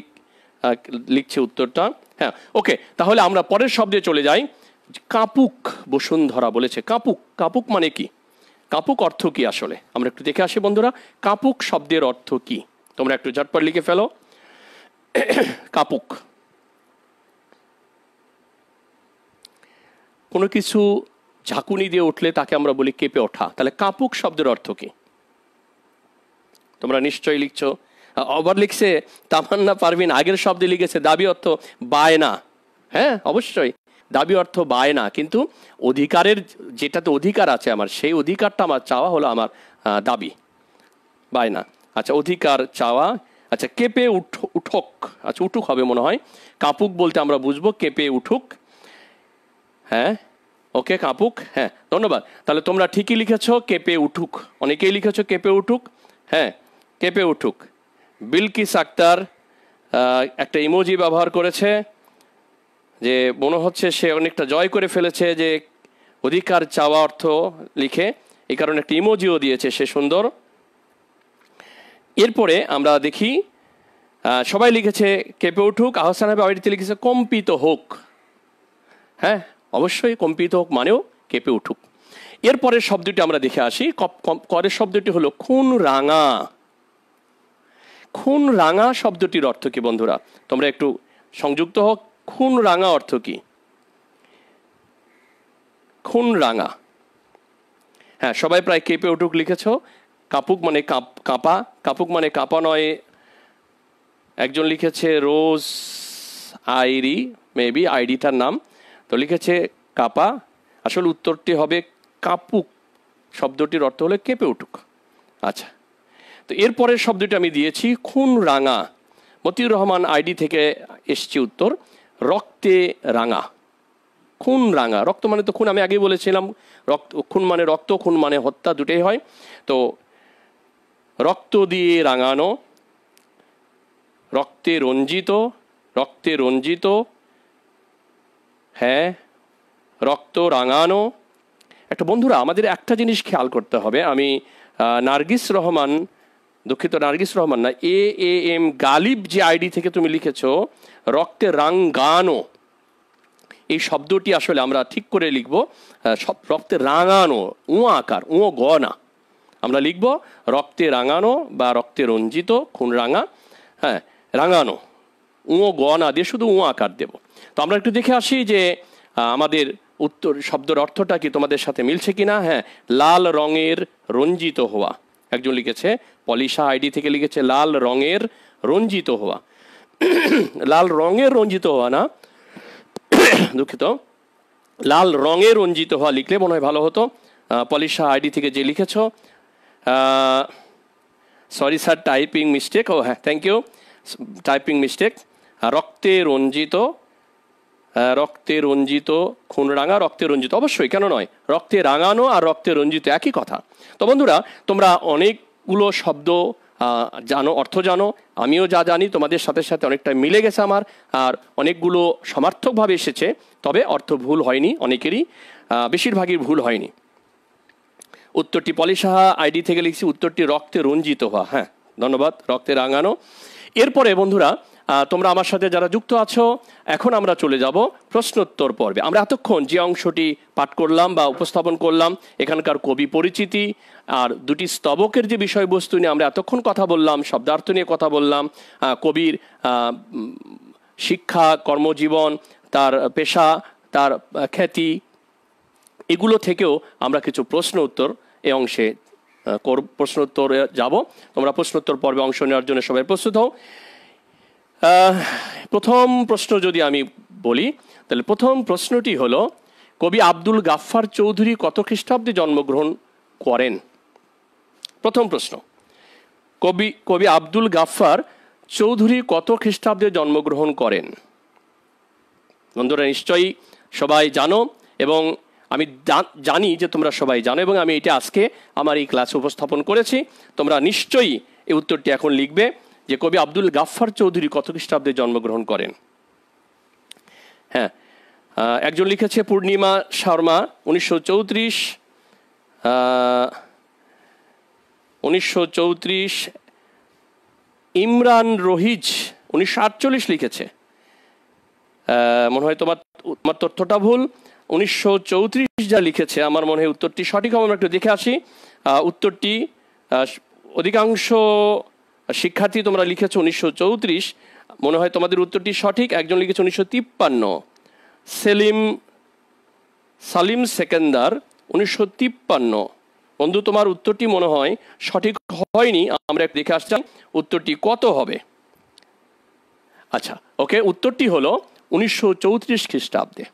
লিখছে উত্তরটা। হ্যাঁ ওকে, তাহলে আমরা পরের শব্দে চলে যাই। কাপুক বসুন্ধরা বলেছে, কাপুক, কাপুক মানে কি? কাপুক অর্থ কি আসলে আমরা একটু দেখে আসি বন্ধুরা। কাপুক শব্দের অর্থ কি তোমরা একটু ঝটপট লিখে ফেলো। কাপুক, কোনো কিছু ঝাঁকুনি দিয়ে উঠলে তাকে আমরা বলি কেঁপে ওঠা। তাহলে কাপুক শব্দের অর্থ কি? তোমরা নিশ্চয়ই লিখছো। আবার লিখছে তামান্না পারভিন, আগের শব্দে লিখেছে দাবি অর্থ বায়না। হ্যাঁ, অবশ্যই দাবি অর্থ বায়না, কিন্তু অধিকারের যেটাতে অধিকার আছে আমার, সেই অধিকারটা আমার চাওয়া হলো আমার দাবি, বায়না। আচ্ছা, অধিকার চাওয়া। আচ্ছা, কেঁপে উঠুক, আচ্ছা উঠুক হবে মনে হয়। কাপুক বলতে আমরা বুঝবো কেঁপে উঠুক। হ্যাঁ, ওকে, কাপুক। হ্যাঁ, ধন্যবাদ। তাহলে তোমরা ঠিকই লিখেছো, কেঁপে উঠুক। অনেকেই লিখেছো কেঁপে উঠুক। হ্যাঁ, কেঁপে উঠুক। বিলকিস আক্তার একটা ইমোজি ব্যবহার করেছে, যে মনে হচ্ছে সে অনেকটা জয় করে ফেলেছে, যে অধিকার চাওয়া অর্থ লিখে, এই কারণে একটা ইমোজিও দিয়েছে সে, সুন্দর। এরপরে আমরা দেখি সবাই লিখেছে কেঁপে উঠুক। আহসান হাবিব আইডিতে লিখেছে কম্পিত হোক। হ্যাঁ, অবশ্যই কম্পিত হোক মানেও কেঁপে উঠুক। এরপরের শব্দটি আমরা দেখে আসি। পরের শব্দটি হলো খুন রাঙা। খুন রাঙা শব্দটির অর্থ কি বন্ধুরা? তোমরা একটু সংযুক্ত হোক। খুন রাঙা অর্থ কি? খুন রাঙা। হ্যাঁ, সবাই প্রায় কেঁপে উঠুক লিখেছ। কাপুক মানে কাঁপা, কাপুক মানে কাঁপা নয়। একজন লিখেছে রোজ আইরি, মেবি আইডিটার নাম, তো লিখেছে কাঁপা। আসলে উত্তরটি হবে কাপুক শব্দটির অর্থ হলো কেঁপে উঠুক। আচ্ছা, তো এরপরের শব্দটি আমি দিয়েছি খুন রাঙা। মতিউর রহমান আইডি থেকে এসছি উত্তর, রক্তে রাঙা। খুন রাঙা, রক্ত মানে তো খুন, আমি আগেই বলেছিলাম। রক্ত, খুন মানে রক্ত, খুন মানে হত্যা, দুটোই হয়। তো রক্ত দিয়ে রাঙানো, রক্তে রঞ্জিত, রক্তে রঞ্জিত। হ্যাঁ, রক্ত রাঙানো। একটা বন্ধুরা আমাদের একটা জিনিস খেয়াল করতে হবে। আমি নার্গিস রহমান, দুঃখিত নার্গিস রহমান না, AM গালিব যে আইডি থেকে তুমি লিখেছ রক্তে রাঙ্গানো, এই শব্দটি আসলে আমরা ঠিক করে লিখব রক্তে রাঙানো, আকার, গ না, আমরা লিখব রক্তে রাঙানো বা রক্তে রঞ্জিত, খুন রাঙা। হ্যাঁ, রাঙানো, গ না দিয়ে শুধু আকার দেব। তো আমরা একটু দেখে আসি যে আমাদের উত্তর শব্দের অর্থটা কি তোমাদের সাথে মিলছে কিনা। হ্যাঁ, লাল রঙের রঞ্জিত হওয়া। একজন লিখেছে, পলিশা আইডি থেকে লিখেছে লাল রঙের রঞ্জিত হওয়া। লাল রঙের রঞ্জিত হওয়া না, দুঃখিত, লাল রঙের রঞ্জিত হওয়া লিখলে মনে হয় ভালো হতো। পলিশা আইডি থেকে যে লিখেছ, সরি স্যার, টাইপিং মিস্টেক। ও হ্যাঁ, থ্যাংক ইউ, টাইপিং মিস্টেক। রক্তে রঞ্জিত, রক্তে রঞ্জিত, খুন রাঙা, রক্তে রঞ্জিত, অবশ্যই, কেন নয়, রক্তে রাঙানো আর রক্তে রঞ্জিত একই কথা। তো বন্ধুরা, তোমরা অনেকগুলো শব্দ জানো, অর্থ জানো, আমিও যা জানি তোমাদের সাথে সাথে অনেকটা মিলে গেছে আমার, আর অনেকগুলো সমার্থকভাবে এসেছে, তবে অর্থ ভুল হয়নি, অনেকেরই বেশিরভাগই ভুল হয়নি। উত্তরটি পলিশাহা আইডি থেকে লিখছি, উত্তরটি রক্তে রঞ্জিত হওয়া। হ্যাঁ, ধন্যবাদ, রক্তে রাঙানো। এরপরে বন্ধুরা, তোমরা আমার সাথে যারা যুক্ত আছো, এখন আমরা চলে যাব প্রশ্নোত্তর পর্বে। আমরা এতক্ষণ যে অংশটি পাঠ করলাম বা উপস্থাপন করলাম, এখানকার কবি পরিচিতি আর দুটি স্তবকের যে বিষয়বস্তু নিয়ে আমরা এতক্ষণ কথা বললাম, শব্দার্থ নিয়ে কথা বললাম, কবির শিক্ষা, কর্মজীবন, তার পেশা, তার খ্যাতি, এগুলো থেকেও আমরা কিছু প্রশ্ন উত্তর এই অংশে প্রশ্ন উত্তরে যাব। তোমরা প্রশ্নোত্তর পর্বে অংশ নেওয়ার জন্য সবাই প্রস্তুত হও। প্রথম প্রশ্ন যদি আমি বলি, তাহলে প্রথম প্রশ্নটি হলো, কবি আব্দুল গাফফার চৌধুরী কত খ্রিস্টাব্দে জন্মগ্রহণ করেন? প্রথম প্রশ্ন, কবি আব্দুল গাফফার চৌধুরী কত খ্রিস্টাব্দে জন্মগ্রহণ করেন? বন্ধুরা নিশ্চয়ই সবাই জানো, এবং আমি জানি যে তোমরা সবাই জানো, এবং আমি এটা আজকে আমার এই ক্লাসে উপস্থাপন করেছি। তোমরা নিশ্চয়ই এই উত্তরটি এখন লিখবে যে কবি আব্দুল গাফফার চৌধুরী কত খ্রিস্টাব্দে জন্মগ্রহণ করেন। হ্যাঁ, একজন লিখেছে পূর্ণিমা শর্মা 1934, ইমরান রহিজ 1948 লিখেছে। মনে হয় তোমার তথ্যটা ভুল, 1934 যা লিখেছে আমার মনে হয় উত্তরটি সঠিক হবে। আমরা একটু দেখে আসি। উত্তরটি অধিকাংশ শিক্ষার্থী তোমরা লিখেছো 1934, মনে হয় তোমাদের উত্তরটি সঠিক। একজন লিখেছে 1953, সালিম সেকেন্দার 1953। বন্ধু তোমার উত্তরটি মনে হয় সঠিক হয়নি, আমরা দেখে আসছি উত্তরটি কত হবে। আচ্ছা ওকে, উত্তরটি হলো 1934 খ্রিস্টাব্দে।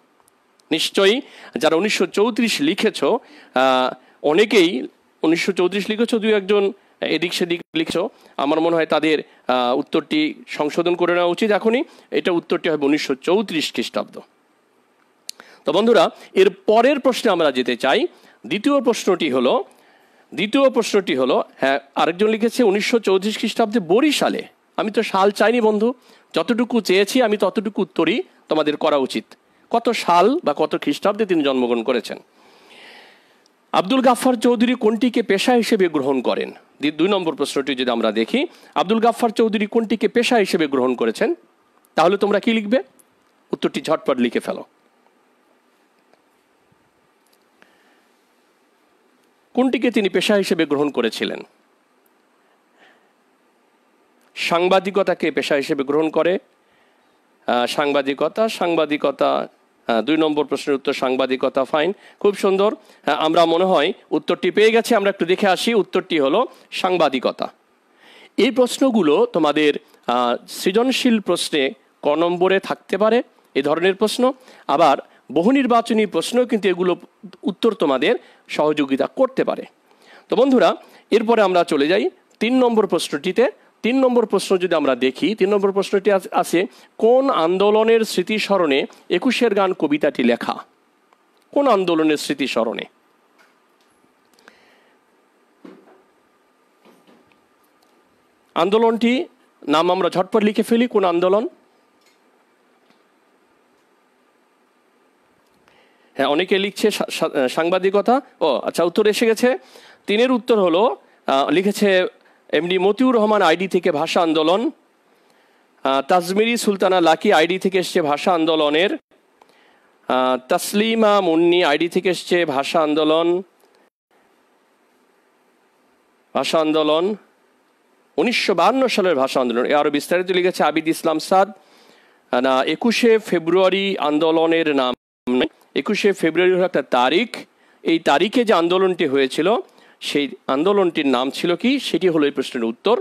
নিশ্চয়ই যারা 1934 লিখেছ অনেকেই 1934 লিখেছ, দুই একজন এদিক সেদিক লিখেছ, আমার মনে হয় তাদের উত্তরটি সংশোধন করে নেওয়া উচিত এখনই। এটা উত্তরটি হবে 1934 খ্রিস্টাব্দ। তো বন্ধুরা এর পরের প্রশ্নে আমরা যেতে চাই। দ্বিতীয় প্রশ্নটি হলো হ্যাঁ, আরেকজন লিখেছে 1934 খ্রিস্টাব্দে বরিশালে। আমি তো সাল চাইনি বন্ধু, যতটুকু চেয়েছি আমি ততটুকু উত্তরই তোমাদের করা উচিত। কত সাল বা কত খ্রিস্টাব্দে তিনি জন্মগ্রহণ করেছেন। আব্দুল গাফফার চৌধুরী কোনটিকে পেশা হিসেবে গ্রহণ করেন? 2 নম্বর প্রশ্নটি যদি আমরা দেখি, আব্দুল গাফফার চৌধুরী কোনটিকে পেশা হিসেবে গ্রহণ করেছেন, তাহলে তোমরা কি লিখবে? উত্তরটি ঝটপট লিখে ফেলো। কোনটিকে তিনি পেশা হিসেবে গ্রহণ করেছিলেন? সাংবাদিকতাকে পেশা হিসেবে গ্রহণ করে। সাংবাদিকতা 2 নম্বর প্রশ্নের উত্তর সাংবাদিকতা। ফাইন, খুব সুন্দর। আমরা মনে হয় উত্তরটি পেয়ে গেছি। আমরা একটু দেখে আসি। উত্তরটি হলো সাংবাদিকতা। এই প্রশ্নগুলো তোমাদের সৃজনশীল প্রশ্নে ক নম্বরে থাকতে পারে, এই ধরনের প্রশ্ন। আবার বহু নির্বাচনী প্রশ্ন কিন্তু এগুলো উত্তর তোমাদের সহযোগিতা করতে পারে। তো বন্ধুরা এরপরে আমরা চলে যাই 3 নম্বর প্রশ্নটিতে। 3 নম্বর প্রশ্ন যদি আমরা দেখি, 3 নম্বর প্রশ্নটি আছে কোন আন্দোলনের স্মৃতিস্মরণে 21-এর গান কবিতাটি লেখা? কোন আন্দোলনের স্মৃতিস্মরণে? আন্দোলনটি নাম আমরা ঝটপট লিখে ফেলি। কোন আন্দোলন? হ্যাঁ, অনেকে লিখছে সাংবাদিকতা। ও আচ্ছা, উত্তর এসে গেছে। 3-এর উত্তর হলো লিখেছে এমডি মতিউর রহমান আইডি থেকে ভাষা আন্দোলন। তাজমিরি সুলতানা লাকি আইডি থেকে এসছে ভাষা আন্দোলনের। তাসলিমা মুন্নি আইডি থেকে এসছে ভাষা আন্দোলন। 1952 সালের ভাষা আন্দোলন। আরো বিস্তারিত লিখেছে আবিদ ইসলাম সাদ। না, 21শে ফেব্রুয়ারি আন্দোলনের নাম। 21শে ফেব্রুয়ারি হলো একটা তারিখ। এই তারিখে যে আন্দোলনটি হয়েছিল সেই আন্দোলনটির নাম ছিল কি, সেটি হলো এই প্রশ্নের উত্তর।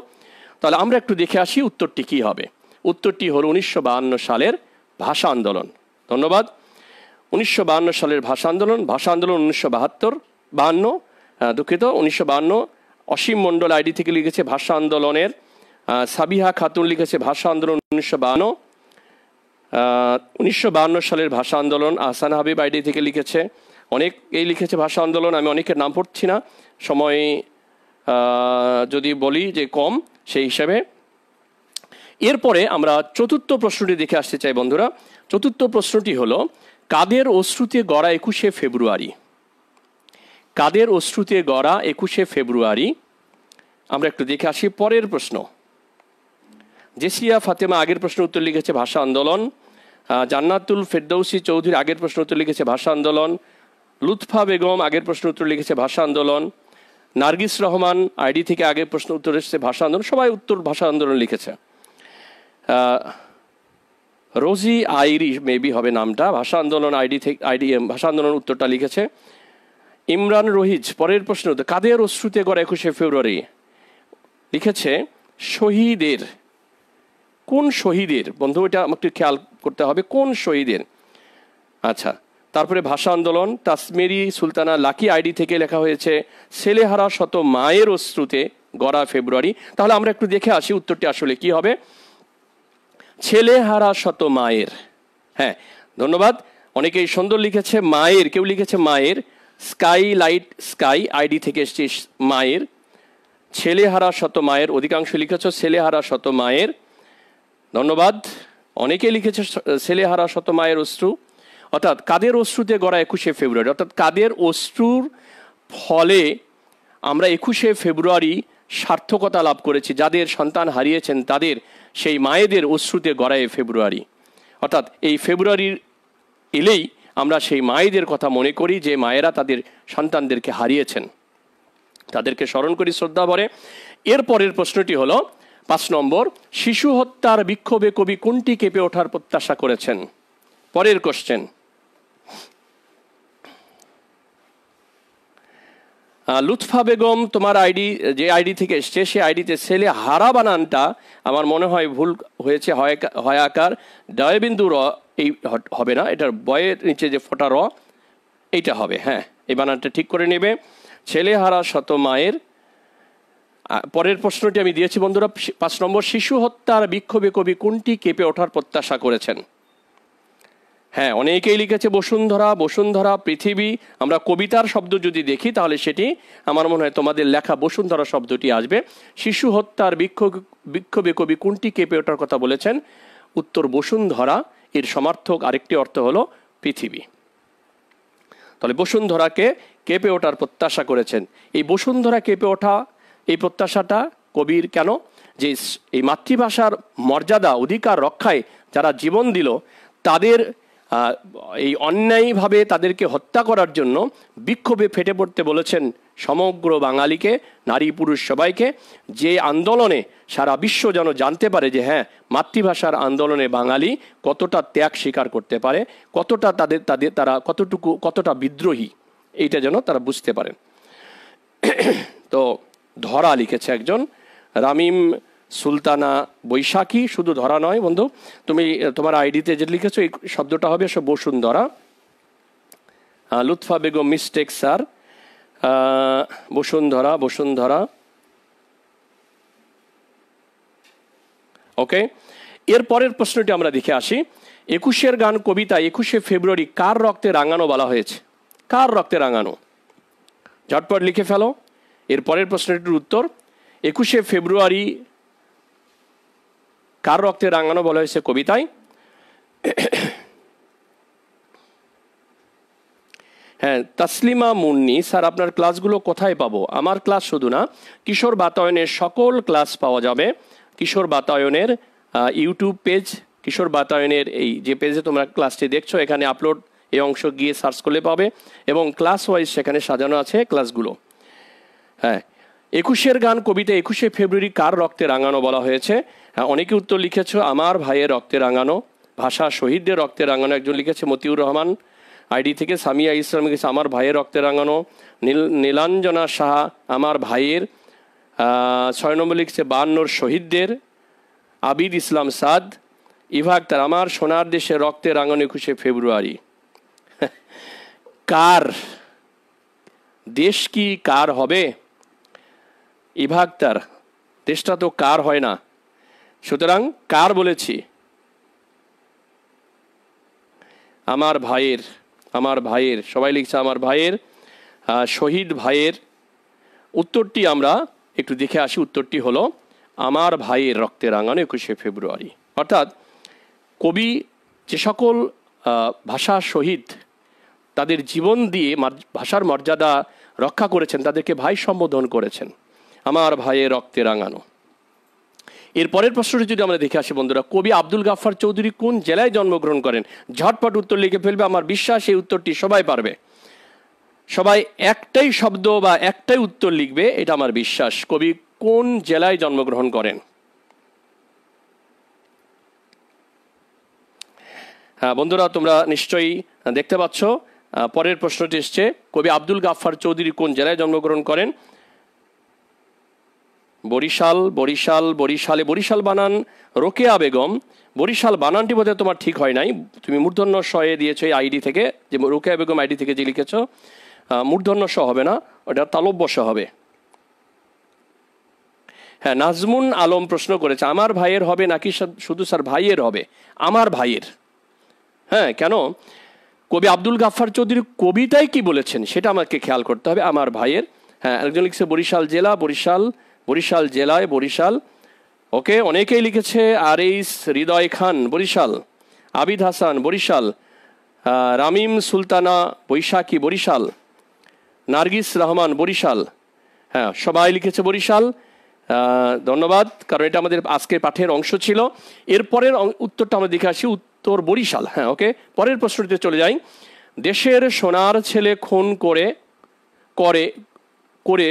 তাহলে আমরা একটু দেখে আসি উত্তরটি কি হবে। উত্তরটি হলো 1952 সালের ভাষা আন্দোলন। ধন্যবাদ। 1952 সালের ভাষা আন্দোলন। 1952 অসীম মণ্ডল আইডি থেকে লিখেছে ভাষা আন্দোলনের। সাবিহা খাতুন লিখেছে ভাষা আন্দোলন 1952। 1952 সালের ভাষা আন্দোলন। আহসান হাবিব আইডি থেকে লিখেছে, অনেকেই লিখেছে ভাষা আন্দোলন। আমি অনেকের নাম পড়ছি না, সময় যদি বলি যে কম সেই হিসাবে। এরপরে আমরা চতুর্থ প্রশ্নটি দেখে আসতে চাই বন্ধুরা। চতুর্থ প্রশ্নটি হলো কাদের অশ্রুতে গড়া 21শে ফেব্রুয়ারি? কাদের অশ্রুতে গড়া 21শে ফেব্রুয়ারি? আমরা একটু দেখে আসি পরের প্রশ্ন। জেসিয়া ফাতেমা আগের প্রশ্ন উত্তর লিখেছে ভাষা আন্দোলন। জান্নাতুল ফেরদৌসি চৌধুরী আগের প্রশ্ন উত্তর লিখেছে ভাষা আন্দোলন। লুৎফা বেগম আগের প্রশ্ন উত্তর লিখেছে ভাষা আন্দোলন। নার্গিস রহমান আইডি থেকে আগের প্রশ্ন উত্তর এসেছে ভাষা আন্দোলন। সবাই উত্তর ভাষা আন্দোলন লিখেছে। রোজি আইরি মেবি হবে নামটা, ভাষা আন্দোলন আইডি থেকে ভাষা আন্দোলন উত্তরটা লিখেছে। ইমরান রহিজ পরের প্রশ্ন, কাদের অশ্রুতে গড়া 21শে ফেব্রুয়ারি? লিখেছে শহীদের। কোন শহীদের বন্ধু, এটা আমাকে খেয়াল করতে হবে, কোন শহীদের। আচ্ছা, তারপরে ভাষা আন্দোলন। তাসমিরি সুলতানা লাকি আইডি থেকে লেখা হয়েছে ছেলেহারা শত মায়ের অশ্রুতে গড়া ফেব্রুয়ারি। তাহলে আমরা একটু দেখে আসি উত্তরটি আসলে কি হবে। ছেলেহারা শত মায়ের। হ্যাঁ, ধন্যবাদ। অনেকেই সুন্দর লিখেছে মায়ের, কেউ লিখেছে মায়ের। স্কাই লাইট স্কাই আইডি থেকে এসছে মায়ের। ছেলেহারা শত মায়ের, অধিকাংশ লিখেছ ছেলেহারা শত মায়ের। ধন্যবাদ। অনেকে লিখেছে ছেলেহারা শত মায়ের অশ্রু। অর্থাৎ কাদের অশ্রুতে গড়া 21শে ফেব্রুয়ারি, অর্থাৎ কাদের অশ্রুর ফলে আমরা 21শে ফেব্রুয়ারি সার্থকতা লাভ করেছি, যাদের সন্তান হারিয়েছেন তাদের সেই মায়েদের অশ্রুতে গড়া এই ফেব্রুয়ারি। অর্থাৎ এই ফেব্রুয়ারির এলেই আমরা সেই মায়েদের কথা মনে করি যে মায়েরা তাদের সন্তানদেরকে হারিয়েছেন, তাদেরকে স্মরণ করি শ্রদ্ধা ভরে। এরপরের প্রশ্নটি হলো 5 নম্বর, শিশু হত্যার বিক্ষোভে কবি কোনটি কেঁপে ওঠার প্রত্যাশা করেছেন? পরের কোশ্চেন, লুৎফা বেগম, তোমার আইডি যে আইডি থেকে এসছে সে আইডিতে ছেলে হারা বানানটা আমার মনে হয় ভুল হয়েছে, হয়াকার ডয়বিন্দু র এই হবে না, এটার বয়ের নিচে যে ফোটা র এইটা হবে। হ্যাঁ, এই বানানটা ঠিক করে নেবে। ছেলে হারা শত মায়ের। পরের প্রশ্নটি আমি দিয়েছি বন্ধুরা, 5 নম্বর, শিশু হত্যার বিক্ষোভে কবি কোনটি কেঁপে ওঠার প্রত্যাশা করেছেন? হ্যাঁ, অনেকেই লিখেছে বসুন্ধরা, বসুন্ধরা পৃথিবী। আমরা কবিতার শব্দ যদি দেখি তাহলে সেটি আমার মনে হয় তোমাদের লেখা বসুন্ধরা শব্দটি আসবে। শিশু হত্যার বিক্ষোভে কবি কোনটি কেঁপে ওঠার কথা বলেছেন? উত্তর বসুন্ধরা। এর সমার্থক আরেকটি অর্থ হলো পৃথিবী। তাহলে বসুন্ধরাকে কেঁপে ওঠার প্রত্যাশা করেছেন। এই বসুন্ধরা কেঁপে ওঠা, এই প্রত্যাশাটা কবির কেন? যে এই মাতৃভাষার মর্যাদা অধিকার রক্ষায় যারা জীবন দিল, তাদের এই অন্যায়ভাবে তাদেরকে হত্যা করার জন্য বিক্ষোভে ফেটে পড়তে বলেছেন সমগ্র বাঙালিকে, নারী পুরুষ সবাইকে, যে আন্দোলনে সারা বিশ্ব যেন জানতে পারে যে হ্যাঁ, মাতৃভাষার আন্দোলনে বাঙালি কতটা ত্যাগ স্বীকার করতে পারে, কতটা তারা কতটা বিদ্রোহী, এইটা যেন তারা বুঝতে পারেন। তো ধরা লিখেছে একজন, রামিম সুলতানা বৈশাখী। শুধু ধরা নয় বন্ধু, তুমি তোমার আইডিতে যে লিখেছো এই শব্দটা হবে সব বসুন্ধরা। লুৎফা বেগম, মিস্টেক স্যার, বসুন্ধরা, বসুন্ধরা। ওকে, এর পরের প্রশ্নটি আমরা দেখে আসি। 21-এর গান কবিতা 21শে ফেব্রুয়ারি কার রক্তে রাঙানো বলা হয়েছে? কার রক্তে রাঙানো? ঝটপট লিখে ফেলো। এর পরের প্রশ্নটির উত্তর, 21শে ফেব্রুয়ারি কার রক্তে রাঙানো বলা হয়েছে কবিতায়? হ্যাঁ, তাসলিমা মুন্নি, স্যার আপনার ক্লাসগুলো কোথায় পাবো? আমার ক্লাস শুধু না, কিশোর বাতায়নের সকল ক্লাস পাওয়া যাবে কিশোর বাতায়নের ইউটিউব পেজ, কিশোর বাতায়নের এই যে পেজে তোমরা ক্লাসটি দেখছো, এখানে আপলোড এই অংশ গিয়ে সার্চ করলে পাবে, এবং ক্লাস ওয়াইজ সেখানে সাজানো আছে ক্লাসগুলো। হ্যাঁ, 21-এর গান কবিতা 21শে ফেব্রুয়ারি কার রক্তে রাঙানো বলা হয়েছে? হ্যাঁ, অনেকে উত্তর লিখেছো আমার ভাইয়ের রক্তে রাঙানো, ভাষা শহীদদের রক্তে রাঙানো। একজন লিখেছে মতিউর রহমান আইডি থেকে, সামিয়া ইসলাম লিখেছে আমার ভাইয়ের রক্তে রাঙানো, নীলাঞ্জনা সাহা আমার ভাইয়ের। 6 নম্বর লিখছে 52 শহীদদের, আবিদ ইসলাম সাদ। ইভা আক্তার আমার সোনার দেশে রক্তে রাঙানো 21শে ফেব্রুয়ারি। কার দেশ কি কার হবে? ইভা আক্তার, দেশটা তো কার হয় না, সুতরাং কার বলেছি? আমার ভাইয়ের, আমার ভাইয়ের, সবাই লিখছে আমার ভাইয়ের, শহীদ ভাইয়ের। উত্তরটি আমরা একটু দেখে আসি। উত্তরটি হলো আমার ভাইয়ের রক্তে রাঙানো 21শে ফেব্রুয়ারি। অর্থাৎ কবি যে সকল ভাষা শহীদ তাদের জীবন দিয়ে ভাষার মর্যাদা রক্ষা করেছেন, তাদেরকে ভাই সম্বোধন করেছেন, আমার ভাইয়ের রক্তে রাঙানো। এর পরের প্রশ্নটি যদি আমরা দেখে আসি বন্ধুরা, কবি আব্দুল গাফফার চৌধুরী কোন জেলায় জন্মগ্রহণ করেন? ঝটপট উত্তর লিখে ফেলবে, আমার বিশ্বাস এই উত্তরটি সবাই পারবে। সবাই একটাই শব্দ বা একটাই উত্তর লিখবে, এটা আমার বিশ্বাস। কবি কোন জেলায় জন্মগ্রহণ করেন? হ্যাঁ বন্ধুরা, তোমরা নিশ্চয়ই দেখতে পাচ্ছ পরের প্রশ্নটি এসছে, কবি আব্দুল গাফফার চৌধুরী কোন জেলায় জন্মগ্রহণ করেন? বরিশাল, বরিশাল, বরিশালে বরিশাল বানান রোকেয়া বেগম। বরিশাল বানানটি বোধহয় তোমার ঠিক হয় নাই, তুমি মূর্ধন্য শয়ে দিয়েছো এই আইডি থেকে, যে রোকেয়া বেগম আইডি থেকে যে লিখেছো, মূর্ধন্য শ হবে না, ওটা তালব্য শ হবে। হ্যাঁ, নাজমুন আলম প্রশ্ন করেছে আমার ভাইয়ের হবে নাকি শুধু স্যার ভাইয়ের হবে? আমার ভাইয়ের। হ্যাঁ, কেন? কবি আব্দুল গাফফার চৌধুরী কবিতায় কি বলেছেন সেটা আমাকে খেয়াল করতে হবে, আমার ভাইয়ের। হ্যাঁ, একজন লিখছে বরিশাল জেলা, বরিশাল, বরিশাল জেলায় বরিশাল। ওকে, অনেকেই লিখেছে আরিস হৃদয় খান বরিশাল, আবিদ হাসান বরিশাল, রামিম সুলতানা বৈশাখী বরিশাল, নার্গিস রহমান বরিশাল। হ্যাঁ, সবাই লিখেছে বরিশাল, ধন্যবাদ, কারণ এটা আমাদের আজকের পাঠের অংশ ছিল। এরপরের উত্তরটা আমরা দেখে আসি, উত্তর বরিশাল। হ্যাঁ, ওকে, পরের প্রশ্নটিতে চলে যাই। দেশের সোনার ছেলে খুন করে করে করে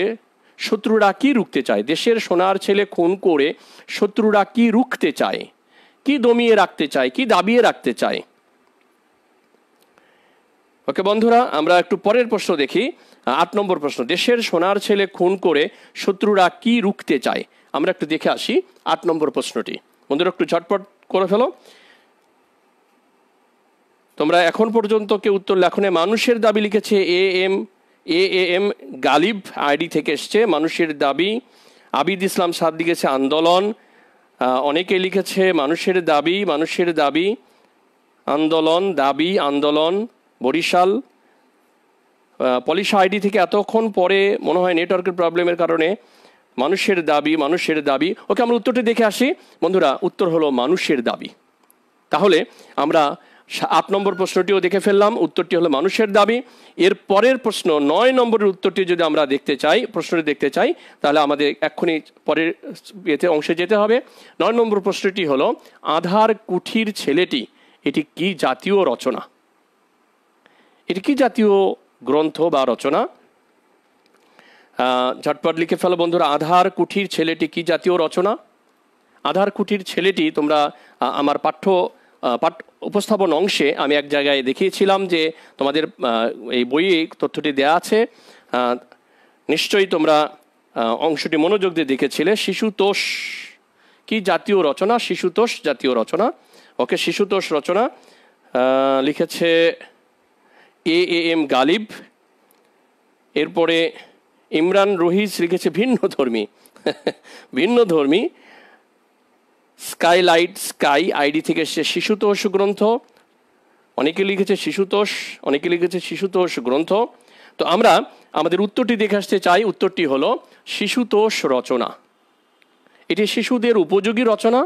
শত্রুরা কি রুখতে চায়? দেশের সোনার ছেলে খুন করে শত্রুরা কি রুখতে চায়, কি দমিয়ে রাখতে চায়, কি দাবিয়ে রাখতে চায়? ওকে বন্ধুরা, আমরা একটু পরের প্রশ্ন দেখি। 8 নম্বর প্রশ্ন, দেশের সোনার ছেলে খুন করে শত্রুরা কি রুখতে চায়? আমরা একটু দেখে আসি 8 নম্বর প্রশ্নটি। বন্ধুরা একটু ঝটপট করে ফেলো। তোমরা এখন পর্যন্ত কেউ উত্তর লেখনে। মানুষের দাবি লিখেছে এ এম গালিব, আইডি থেকে এসছে মানুষের দাবি। আবিদ ইসলাম সাদ লিখেছে আন্দোলন। অনেকে লিখেছে মানুষের দাবি, মানুষের দাবি, আন্দোলন, দাবি, আন্দোলন, বরিশাল। পলিশা আইডি থেকে এতক্ষণ পরে মনে হয় নেটওয়ার্কের প্রবলেমের কারণে মানুষের দাবি, মানুষের দাবি। ওকে, আমরা উত্তরটি দেখে আসি। বন্ধুরা, উত্তর হলো মানুষের দাবি। তাহলে আমরা 8 নম্বর প্রশ্নটিও দেখে ফেললাম, উত্তরটি হলো মানুষের দাবি। এর পরের প্রশ্ন 9 নম্বরের উত্তরটি যদি আমরা দেখতে চাই, প্রশ্নটি দেখতে চাই, তাহলে আমাদের এক্ষুনি পরের অংশে যেতে হবে। 9 নম্বর প্রশ্নটি হলো আধার কুঠির ছেলেটি এটি কি জাতীয় রচনা? এটি কি জাতীয় গ্রন্থ বা রচনা? ঝটপট লিখে ফেলো বন্ধুরা, আধার কুঠির ছেলেটি কি জাতীয় রচনা? আধার কুঠির ছেলেটি তোমরা আমার পাঠ্য উপস্থাপন অংশে আমি এক জায়গায় দেখিয়েছিলাম যে তোমাদের এই বইয়ে তথ্যটি দেয়া আছে, নিশ্চয়ই তোমরা অংশটি মনোযোগ দিয়ে দেখেছিলে। শিশুতোষ কি জাতীয় রচনা? শিশুতোষ জাতীয় রচনা। ওকে, শিশুতোষ রচনা লিখেছে এ এম গালিব। এরপরে ইমরান রহিজ লিখেছে ভিন্ন ধর্মী ভিন্ন ধর্মী। স্কাইলাইট স্কাই আইডি থেকে এসছে শিশুতোষ গ্রন্থ। অনেকে লিখেছে শিশুতোষ, অনেকে লিখেছে শিশুতোষ গ্রন্থ। তো আমরা আমাদের উত্তরটি দেখে আসতে চাই। উত্তরটি হলো শিশুতোষ রচনা। এটি শিশুদের উপযোগী রচনা,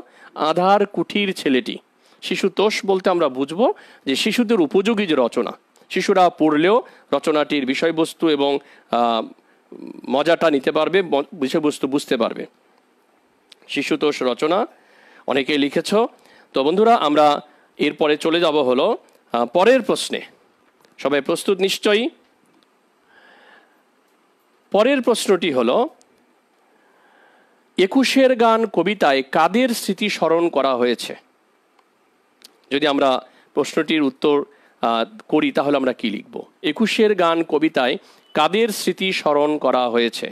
আধার কুঠির ছেলেটি। শিশুতোষ বলতে আমরা বুঝবো যে শিশুদের উপযোগী যে রচনা, শিশুরা পড়লেও রচনাটির বিষয়বস্তু এবং মজাটা নিতে পারবে, বিষয়বস্তু বুঝতে পারবে। শিশুতোষ রচনা অনেকে লিখেছ। তো বন্ধুরা, আমরা এরপরে চলে যাব হলো পরের প্রশ্নে। সবাই প্রস্তুত নিশ্চয়ই? পরের প্রশ্নটি হলো 21-এর গান কবিতায় কাদের স্মৃতি স্মরণ করা হয়েছে? যদি আমরা প্রশ্নটির উত্তর করি তাহলে আমরা কি লিখব? 21-এর গান কবিতায় কাদের স্মৃতি স্মরণ করা হয়েছে?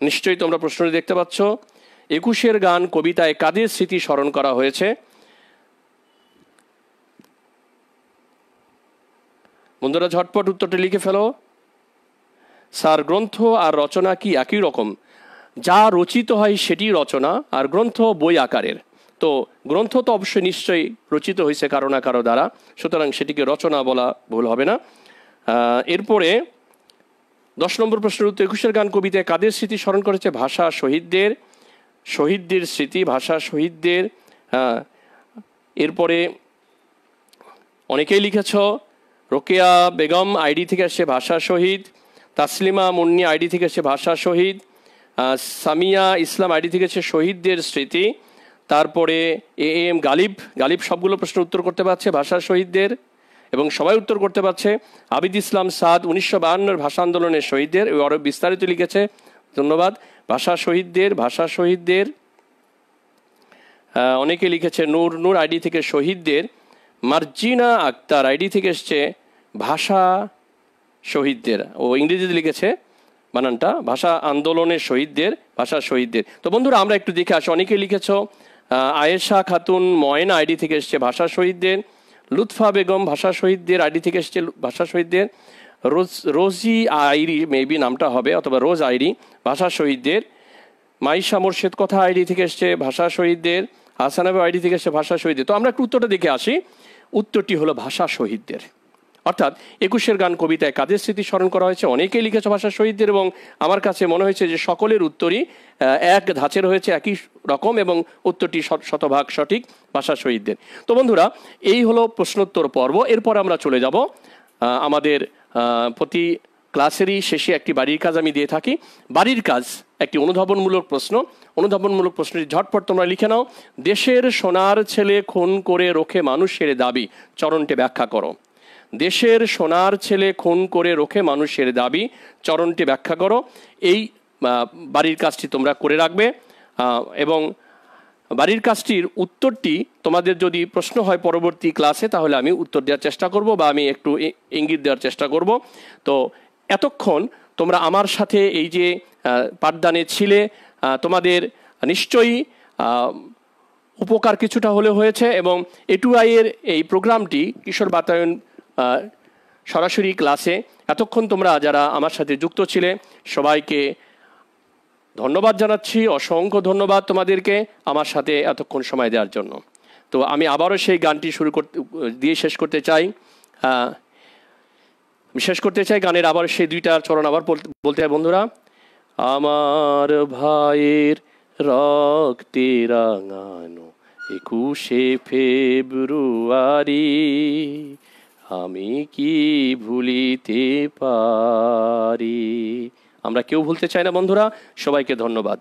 নিশ্চয়ই তোমরা প্রশ্নটি দেখতে পাচ্ছ। 21-এর গান কবিতায় কাদের স্মৃতি স্মরণ করা হয়েছে? বন্ধুরা ঝটপট উত্তরটি লিখে ফেলো। স্যার, গ্রন্থ আর রচনা কি একই রকম? যা রচিত হয় সেটি রচনা, আর গ্রন্থ বই আকারের। তো গ্রন্থ তো অবশ্যই নিশ্চয়ই রচিত হয়েছে কারো না কারো দ্বারা, সুতরাং সেটিকে রচনা বলা ভুল হবে না। এরপরে 10 নম্বর প্রশ্নের উত্তর, 21-এর গান কবিতায় কাদের স্মৃতি স্মরণ করেছে? ভাষা শহীদদের, শহীদদের স্মৃতি, ভাষা শহীদদের। এরপরে অনেকেই লিখেছ, রোকেয়া বেগম আইডি থেকে আসছে ভাষা শহীদ, তাসলিমা মুন্নি আইডি থেকে আসছে ভাষা শহীদ, সামিয়া ইসলাম আইডি থেকে আসছে শহীদদের স্মৃতি। তারপরে এ এম গালিব সবগুলো প্রশ্নের উত্তর করতে পারছে ভাষা শহীদদের, এবং সবাই উত্তর করতে পারছে। আবিদ ইসলাম সাদ 1952-এর ভাষা আন্দোলনের শহীদদের, আরও বিস্তারিত লিখেছে, ধন্যবাদ। ভাষা শহীদদের, ভাষা শহীদদের। অনেকে লিখেছে নূর আইডি থেকে শহীদদের। মার্জিনা আক্তার আইডি থেকে এসছে ভাষা শহীদদের, ও ইংরেজিতে লিখেছে বানানটা, ভাষা আন্দোলনের শহীদদের, ভাষা শহীদদের। তো বন্ধুরা আমরা একটু দেখে আসি। অনেকে লিখেছ, আয়েশা খাতুন ময়না আইডি থেকে এসছে ভাষা শহীদদের, লুৎফা বেগম ভাষা শহীদদের আইডি থেকে এসছে ভাষা শহীদদের, রোজি আইরি মেবি নামটা হবে, অথবা রোজ আইরি ভাষা শহীদদের, মাইশা মোর্শেদ কথা আইডি থেকে এসছে ভাষা শহীদদের, হাসানাবে আইডি থেকে এসছে ভাষা শহীদদের। তো আমরা একটু উত্তরটা দেখে আসি। উত্তরটি হলো ভাষা শহীদদের। অর্থাৎ 21-এর গান কবিতায় কাদের স্মৃতি স্মরণ করা হয়েছে? অনেকেই লিখেছে ভাষা শহীদদের, এবং আমার কাছে মনে হয়েছে যে সকলের উত্তরই এক ধাঁচের হয়েছে, একই রকম, এবং উত্তরটি শতভাগ সঠিক, ভাষা শহীদদের। তো বন্ধুরা, এই হলো প্রশ্নোত্তর পর্ব। এরপর আমরা চলে যাব আমাদের প্রতি ক্লাসেরই শেষে একটি বাড়ির কাজ আমি দিয়ে থাকি। বাড়ির কাজ একটি অনুধাবনমূলক প্রশ্ন। অনুধাবনমূলক প্রশ্নটি ঝটপট তোমরা লিখে নাও। দেশের সোনার ছেলে খুন করে রোখে মানুষের দাবি, চরণটি ব্যাখ্যা করো। দেশের সোনার ছেলে খুন করে রোখে মানুষের দাবি, চরণটি ব্যাখ্যা করো। এই বাড়ির কাজটি তোমরা করে রাখবে এবং বাড়ির কাজটির উত্তরটি তোমাদের যদি প্রশ্ন হয় পরবর্তী ক্লাসে, তাহলে আমি উত্তর দেওয়ার চেষ্টা করব বা আমি একটু ইঙ্গিত দেওয়ার চেষ্টা করব। তো এতক্ষণ তোমরা আমার সাথে এই যে পাঠদানে ছিলে, তোমাদের নিশ্চয়ই উপকার কিছুটা হলে হয়েছে এবং A2I এর এই প্রোগ্রামটি কিশোর বাতায়ন সরাসরি ক্লাসে এতক্ষণ তোমরা যারা আমার সাথে যুক্ত ছিলে সবাইকে ধন্যবাদ জানাচ্ছি। অসংখ্য ধন্যবাদ তোমাদেরকে আমার সাথে এতক্ষণ সময় দেওয়ার জন্য। তো আমি আবারও সেই গানটি শেষ করতে চাই। আমি শেষ করতে চাই গানের আবার সেই দুইটা চরণ আবার বলতে হয় বন্ধুরা। আমার ভাইয়ের রক্তে রাঙানো 21শে ফেব্রুয়ারি, আমি কি ভুলিতে পারি। আমরা কেউ ভুলতে চাই না বন্ধুরা। সবাইকে ধন্যবাদ।